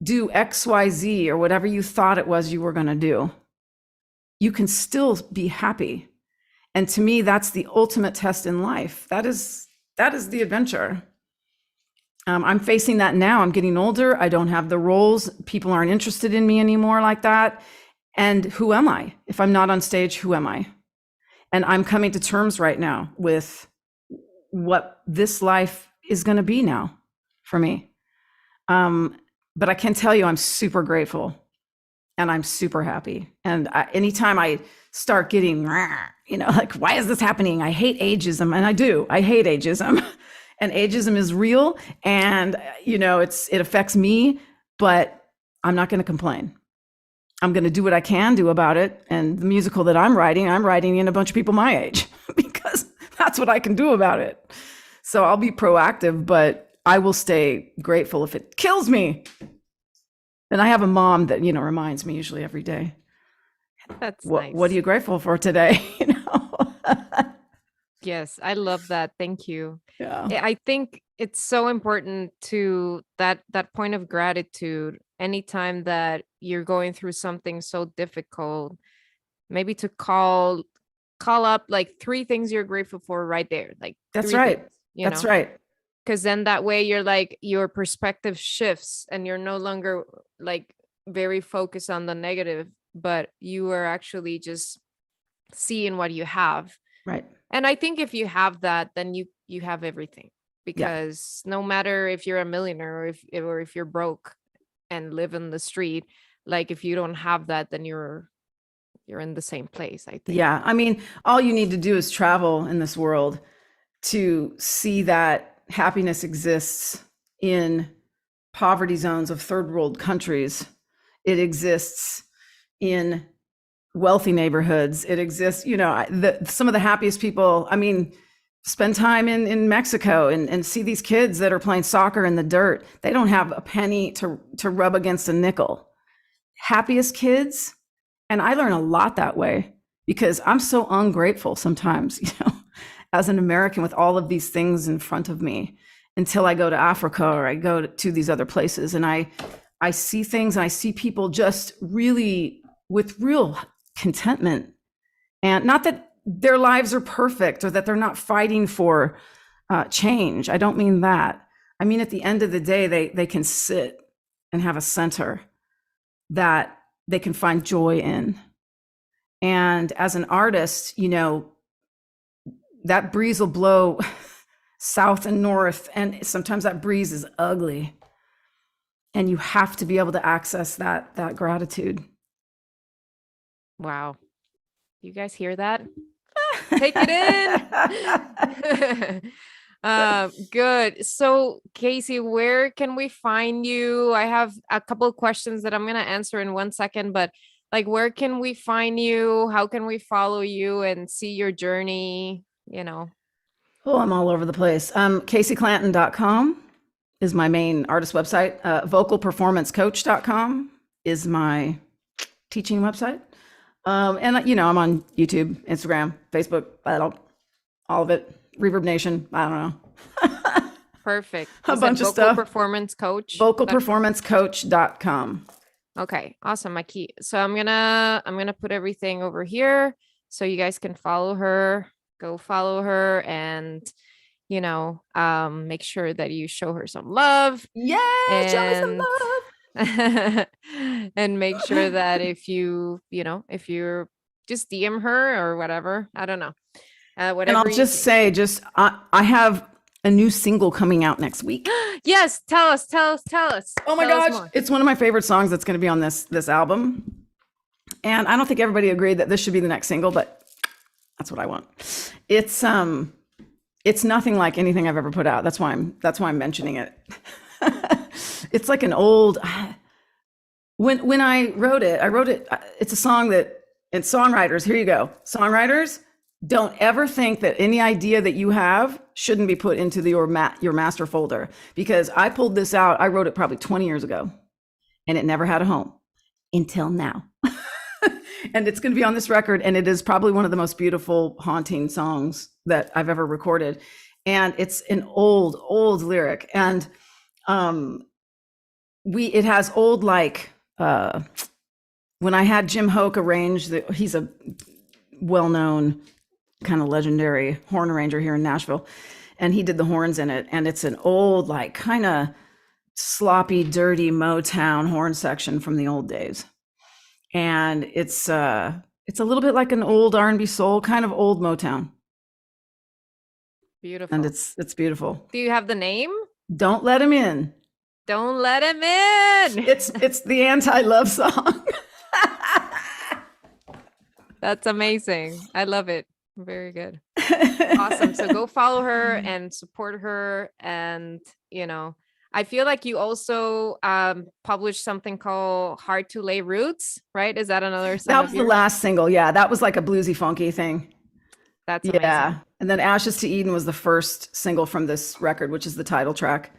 do XYZ or whatever you thought it was you were going to do, you can still be happy. And to me, that's the ultimate test in life. That is the adventure. I'm facing that now. I'm getting older. I don't have the roles. People aren't interested in me anymore like that. And who am I? If I'm not on stage, who am I? And I'm coming to terms right now with what this life is going to be now for me. But I can tell you, I'm super grateful and I'm super happy. And anytime I start getting, like, why is this happening? I hate ageism. And I do. I hate ageism. And ageism is real. And, it affects me, but I'm not going to complain. I'm going to do what I can do about it. And the musical that I'm writing in a bunch of people my age because that's what I can do about it. So I'll be proactive, but I will stay grateful if it kills me. And I have a mom that, reminds me usually every day. That's nice. What are you grateful for today? Yes, I love that. Thank you. Yeah. I think it's so important to that point of gratitude. Anytime that you're going through something so difficult, maybe to call up like 3 things you're grateful for right there. Like that's right. Things, that's right. Because then that way you're like, your perspective shifts and you're no longer like very focused on the negative, but you are actually just seeing what you have. Right. And I think if you have that, then you have everything, because no matter if you're a millionaire or if you're broke and live in the street, like if you don't have that, then you're in the same place, I think. Yeah. I mean, all you need to do is travel in this world to see that happiness exists in poverty zones of third world countries. It exists in wealthy neighborhoods. It exists, some of the happiest people, spend time in Mexico and see these kids that are playing soccer in the dirt. They don't have a penny to rub against a nickel. Happiest kids. And I learn a lot that way because I'm so ungrateful sometimes, as an American with all of these things in front of me, until I go to Africa or I go to these other places and I see things and I see people just really with real contentment. And not that their lives are perfect or that they're not fighting for change. I don't mean that. I mean, at the end of the day, they can sit and have a center that they can find joy in. And as an artist, that breeze will blow south and north. And sometimes that breeze is ugly. And you have to be able to access that gratitude. Wow. You guys hear that? Take it in. Good. So Kacee, where can we find you? I have a couple of questions that I'm going to answer in 1 second, but like, where can we find you? How can we follow you and see your journey? Oh, I'm all over the place. CaceeClanton.com is my main artist website. Vocalperformancecoach.com is my teaching website. And I'm on YouTube, Instagram, Facebook, all of it. Reverb Nation, I don't know. Perfect. A bunch of stuff. Performance Coach. Vocalperformancecoach.com. Okay, awesome, Mikey. So I'm gonna put everything over here so you guys can follow her. Go follow her and make sure that you show her some love. Yeah, show me some love. And make sure that if you're just DM her or whatever, I don't know. And Whatever I'll you just say, I have a new single coming out next week. Yes, tell us. Oh my Tell us gosh, more. it's one of my favorite songs that's going to be on this album. And I don't think everybody agreed that this should be the next single, but that's what I want. It's nothing like anything I've ever put out. That's why I'm mentioning it. It's like an old, when I wrote it, it's a song that, and songwriters, here you go. Songwriters, don't ever think that any idea that you have shouldn't be put into your master folder, because I pulled this out. I wrote it probably 20 years ago and it never had a home until now. And it's going to be on this record. And it is probably one of the most beautiful, haunting songs that I've ever recorded. And it's an old lyric. And it has old, like, when I had Jim Hoke arrange, he's a well-known kind of legendary horn arranger here in Nashville, and he did the horns in it. And it's an old, like, kind of sloppy, dirty Motown horn section from the old days. And it's a little bit like an old R&B soul, kind of old Motown. Beautiful. And it's beautiful. Do you have the name? Don't Let Him In. Don't Let Him In. It's the anti-love song. That's amazing. I love it. Very good. Awesome. So go follow her and support her. And, I feel like you also published something called Hard to Lay Roots, right? Is that another song? That was the last single. Yeah, that was like a bluesy, funky thing. That's amazing. Yeah. And then Ashes to Eden was the first single from this record, which is the title track,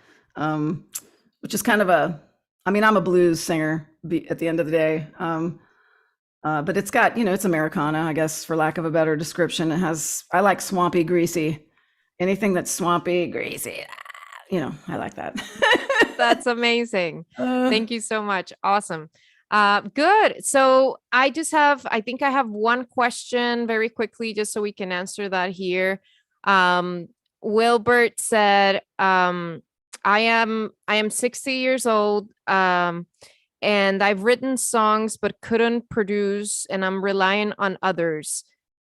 which is kind of I'm a blues singer at the end of the day. But it's got, it's Americana, I guess, for lack of a better description. I like swampy, greasy, anything that's swampy, greasy. I like that. That's amazing. Thank you so much. Awesome. Good. So I think I have one question very quickly, just so we can answer that here. Wilbert said, I am 60 years old, and I've written songs, but couldn't produce, and I'm relying on others,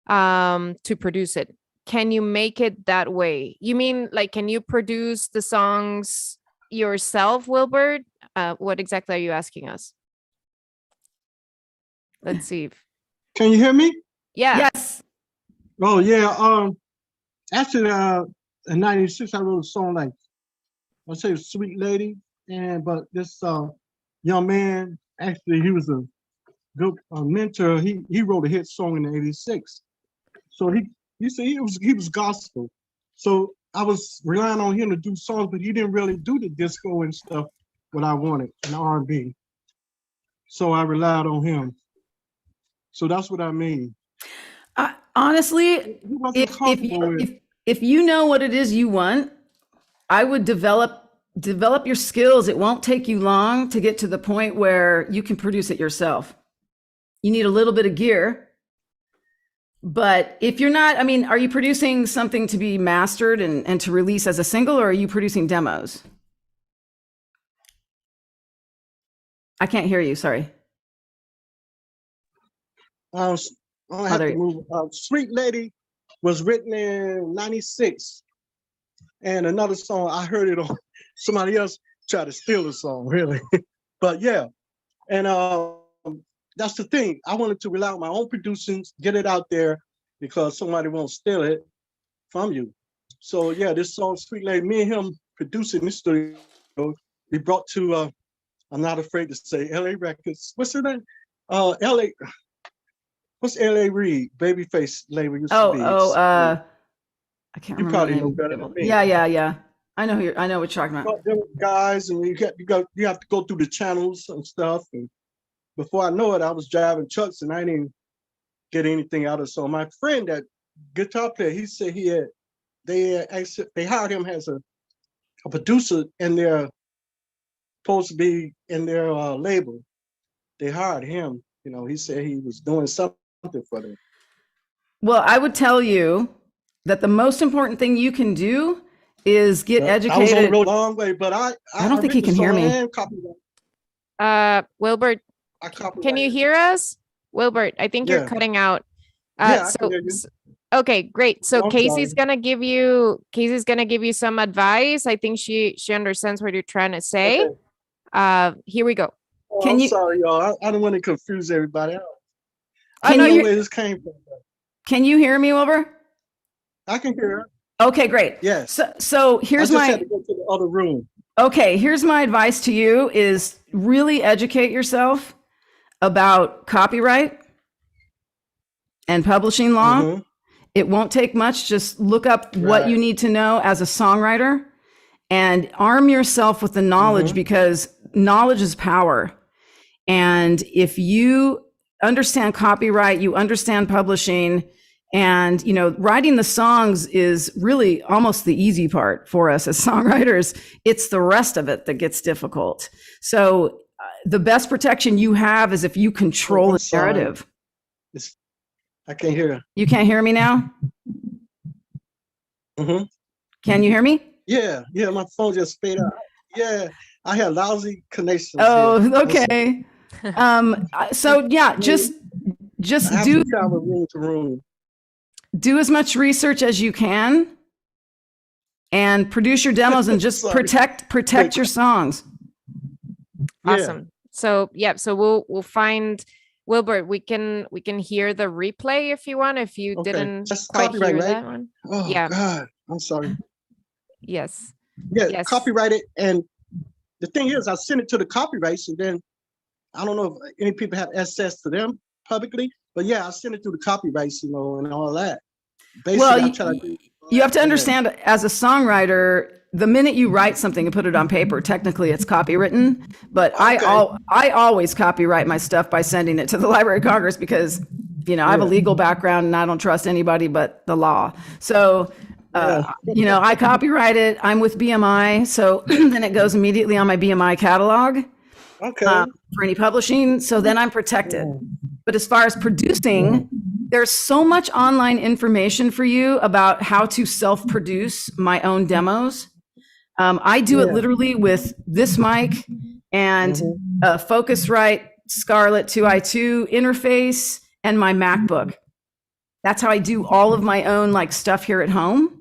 to produce it. Can you make it that way? You mean, like, can you produce the songs yourself, Wilbert? What exactly are you asking us? Let's see. Can you hear me? Yeah. Yes. Oh yeah. Actually, in '96, I wrote a song like, I'll say, "Sweet Lady," but this young man, actually, he was a good mentor. He wrote a hit song in '86. So he said he was gospel. So I was relying on him to do songs, but he didn't really do the disco and stuff what I wanted, and R&B. So I relied on him. So that's what I mean. Honestly, if you know what it is you want, I would develop your skills. It won't take you long to get to the point where you can produce it yourself. You need a little bit of gear. But if you're not, are you producing something to be mastered and to release as a single, or are you producing demos? I can't hear you. Sorry. I have to move. "Sweet Lady" was written in '96, and another song I heard it on somebody else tried to steal the song, really. But yeah, and that's the thing. I wanted to rely on my own producing, get it out there, because somebody won't steal it from you. So yeah, this song "Sweet Lady," me and him producing this studio, we brought to I'm not afraid to say LA Records. What's her name? LA. What's L.A. Reid? Babyface label used to be. I can't remember. You probably know better than me. Yeah. I know what you're talking about. There were guys, and you have to go through the channels and stuff. And before I know it, I was driving trucks, and I didn't get anything out of it. So my friend, that guitar player, he said they hired him as a producer, and they're supposed to be in their label. They hired him. He said he was doing something for them. Well, I would tell you that the most important thing you can do is get educated. I was on the road a long way, but I don't think he can hear me. Wilbert, can you hear us? Wilbert, I think you're cutting out. Yeah, Okay, great. So I'm Casey's sorry. gonna give you some advice. I think she understands what you're trying to say. Okay. Here we go. Oh, Can I'm you- sorry, y'all. I don't want to confuse everybody. I I know don't know you. where this came from. Can you hear me, Wilbur? I can hear her. Okay, great. Yes. So I here's just my had to go to the other room. okay. Here's my advice to you: is really educate yourself about copyright and publishing law. Mhm. It won't take much. Just look up what you Right. need to know as a songwriter and arm yourself with the knowledge, Mhm. because knowledge is power. And if you understand copyright, you understand publishing, and writing the songs is really almost the easy part for us as songwriters. It's the rest of it that gets difficult. So the best protection you have is if you control I'm the sorry. narrative. I can't hear her. You can't hear me now? Mhm. Can you hear me? Yeah, my phone just faded out. Yeah, I had lousy connections. Oh, here. okay. So yeah, just I have do to travel room to room. as much research as you can and produce your demos and just Sorry. protect your songs. Yeah. Awesome. So yeah, so we'll find Wilbur. We can hear the replay if you want. If you Okay. didn't That's quite copyright, hear right? that one. Oh Yeah. God, I'm sorry. Yes. Yeah, Yes. copyrighted. And the thing is, I sent it to the copyrights, and then I don't know if any people have access to them publicly, but yeah, I sent it through the copyrights, and all that. Basically, Well, I try to do you have to yeah. understand, as a songwriter, the minute you write something and put it on paper, technically it's copywritten. But Okay. I always copyright my stuff by sending it to the Library of Congress, because I have a Yeah. legal background and I don't trust anybody but the law. So I copyright it. I'm with BMI, so then it goes immediately on my BMI catalog Okay. for any publishing. So then I'm protected. But as far as producing, there's so much online information for you about how to self-produce my own demos. I do it Yeah. literally with this mic and a Focusrite Scarlett 2i2 interface and my MacBook. That's how I do all of my own stuff here at home.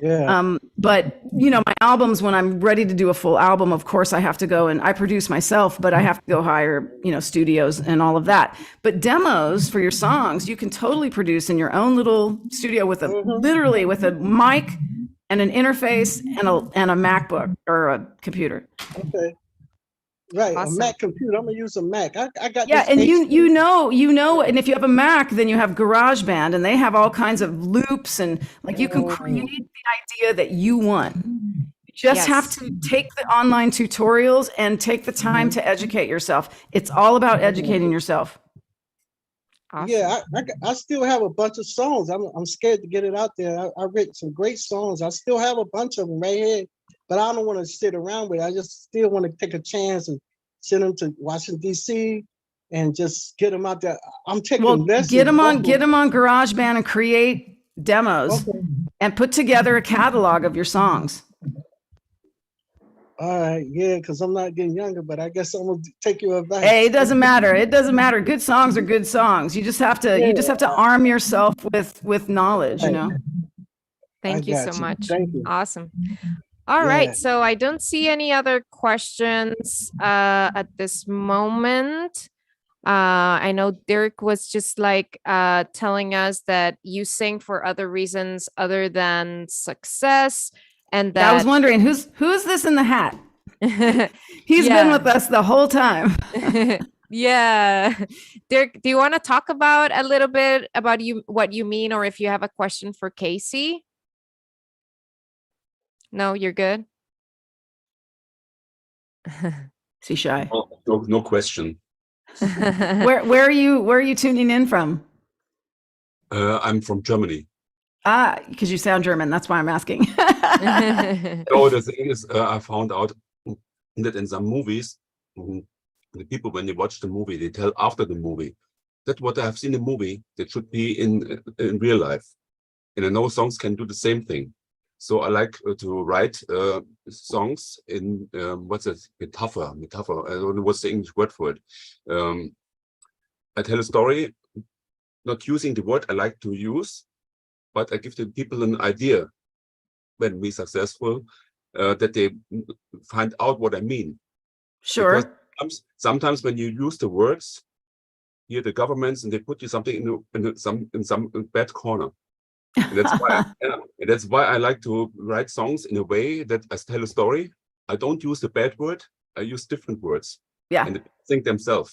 Yeah. But my albums, when I'm ready to do a full album, of course I have to go and I produce myself, but I have to go hire, studios and all of that. But demos for your songs, you can totally produce in your own little studio with literally with a mic and an interface and a MacBook or a computer. Okay. Right. Awesome. A Mac computer. I'm gonna use a Mac. I got Yeah, this and HP. you know, and if you have a Mac, then you have GarageBand, and they have all kinds of loops, and you can create the idea that you want. You just have to take the online tutorials and take the time to educate yourself. It's all about educating yourself. Awesome. Yeah, I still have a bunch of songs. I'm scared to get it out there. I've written some great songs. I still have a bunch of them right here, but I don't want to sit around with it. I just still want to take a chance and send them to Washington, D.C. and just get them out there. I'm taking lessons. Get them on GarageBand and create demos and put together a catalog of your songs. All right, yeah, because I'm not getting younger, but I guess I'm gonna take your advice. Hey, it doesn't matter. It doesn't matter. Good songs are good songs. You just have to arm yourself with knowledge, Thank you so got you. much. Thank you. Awesome. All right. Yeah. So I don't see any other questions at this moment. I know Derek was just telling us that you sing for other reasons other than success. And that I was wondering who's this in the hat? He's been with us the whole time. Yeah. Derek, do you want to talk about a little bit about what you mean, or if you have a question for Casey? No, you're good. Is he shy? Oh, no question. Where are you tuning in from? I'm from Germany. Because you sound German. That's why I'm asking. No, the thing is, I found out that in some movies, the people, when they watch the movie, they tell after the movie that what I have seen in the movie, that should be in real life. And I know songs can do the same thing. So I like to write songs in, what's that? Metaphor. I don't know what's the English word for it. I tell a story, not using the word I like to use, but I give the people an idea when we're successful, that they find out what I mean. Sure. Because sometimes when you use the words, here the governments, and they put you something in some bad corner. And that's why, and that's why I like to write songs in a way that I tell a story. I don't use the bad word. I use different words. Yeah. And they think themselves.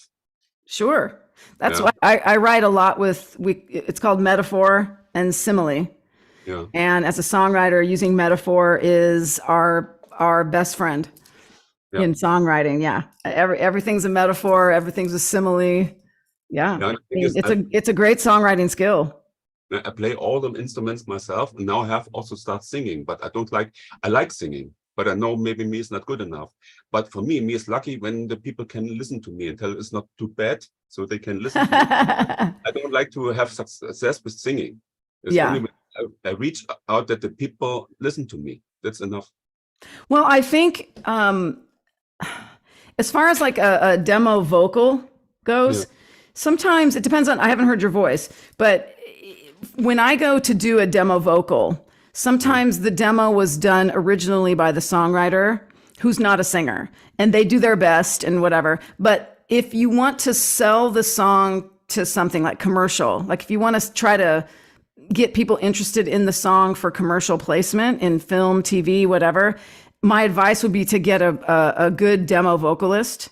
Sure. That's why I write a lot with, it's called metaphor and simile. Yeah. And as a songwriter, using metaphor is our best friend in songwriting. Yeah. Everything's a metaphor. Everything's a simile. Yeah. It's a great songwriting skill. I play all the instruments myself, and now I have also start singing, but I like singing, but I know maybe me is not good enough. But for me is lucky when the people can listen to me and tell it's not too bad, so they can listen to me. I don't like to have success with singing. It's only when I reach out that the people listen to me. That's enough. Well, I think as far as like a demo vocal goes, sometimes it depends on, I haven't heard your voice, but when I go to do a demo vocal, sometimes the demo was done originally by the songwriter who's not a singer, and they do their best and whatever. But if you want to sell the song to something like commercial, like if you want to try to get people interested in the song for commercial placement in film, TV, whatever, my advice would be to get a good demo vocalist,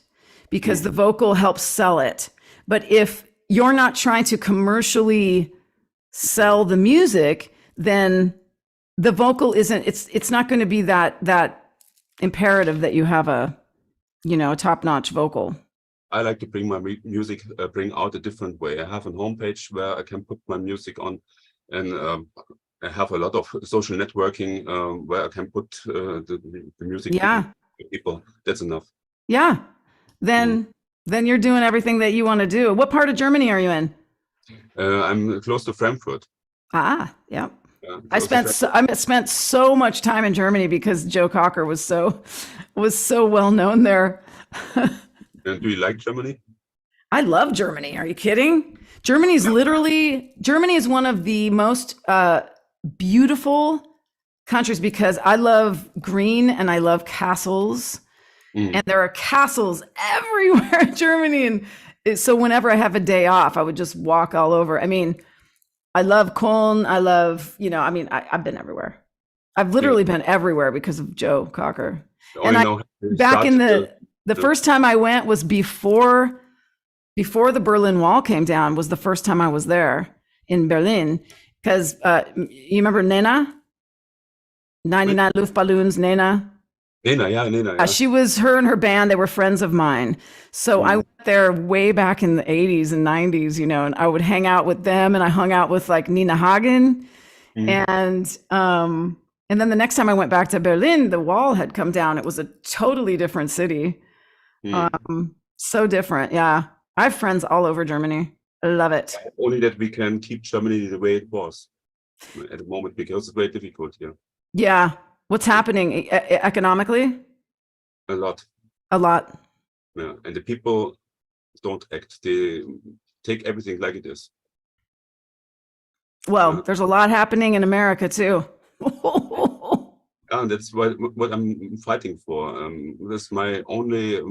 because the vocal helps sell it. But if you're not trying to commercially sell the music, then the vocal isn't, it's not going to be that imperative that you have a top-notch vocal. I like to bring my music, bring out a different way. I have a homepage where I can put my music on, and I have a lot of social networking where I can put the music to people. That's enough. Yeah. Then you're doing everything that you want to do. What part of Germany are you in? I'm close to Frankfurt. Yeah. I spent so much time in Germany because Joe Cocker was so well known there. And do you like Germany? I love Germany. Are you kidding? Germany is one of the most beautiful countries, because I love green and I love castles. And there are castles everywhere in Germany. And so whenever I have a day off, I would just walk all over. I mean, I love Cologne. I love, I've been everywhere. I've literally been everywhere because of Joe Cocker. And back in the first time I went was before the Berlin Wall came down, was the first time I was there in Berlin. Because you remember Nena? 99 Luftballons, Nena? Nena, yeah. Her and her band, they were friends of mine. So I went there way back in the 80s and 90s, and I would hang out with them, and I hung out with like Nina Hagen. And then the next time I went back to Berlin, the wall had come down. It was a totally different city. So different. Yeah. I have friends all over Germany. I love it. Only that we can keep Germany the way it was at the moment, because it's very difficult here. Yeah. What's happening economically? A lot. Yeah, and the people don't act. They take everything like it is. Well, there's a lot happening in America too. And that's what I'm fighting for. That's my only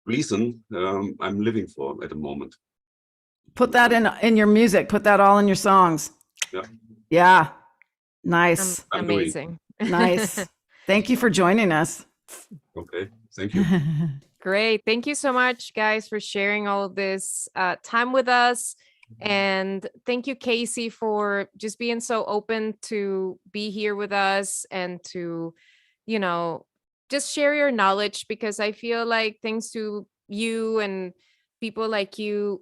reason I'm living for at the moment. Put that in your music. Put that all in your songs. Yeah. Nice. Amazing. Nice. Thank you for joining us. Okay. Thank you. Great. Thank you so much, guys, for sharing all of this time with us. And thank you, Kacee, for just being so open to be here with us and to, just share your knowledge, because I feel like thanks to you and people like you,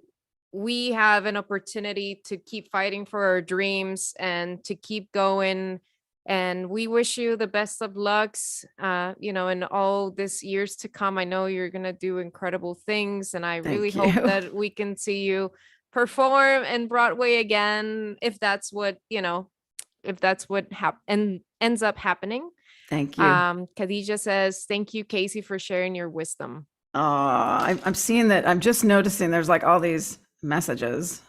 we have an opportunity to keep fighting for our dreams and to keep going. And we wish you the best of lucks, in all this years to come. I know you're going to do incredible things, and I really hope that we can see you perform in Broadway again, if that's what ends up happening. Thank you. Khadija says, thank you, Kacee, for sharing your wisdom. I'm seeing that. I'm just noticing there's like all these messages.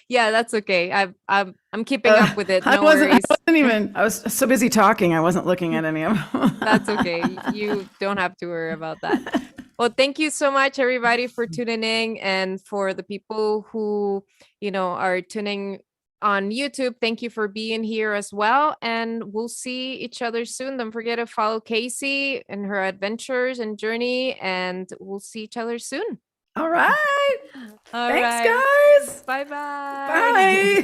Yeah, that's okay. I'm keeping up with it. No I wasn't worries. even, I was so busy talking. I wasn't looking at any of them. That's okay. You don't have to worry about that. Well, thank you so much, everybody, for tuning in. And for the people who, are tuning on YouTube, thank you for being here as well. And we'll see each other soon. Don't forget to follow Kacee and her adventures and journey. And we'll see each other soon. All right. All Thanks, right. guys. Bye-bye. Bye.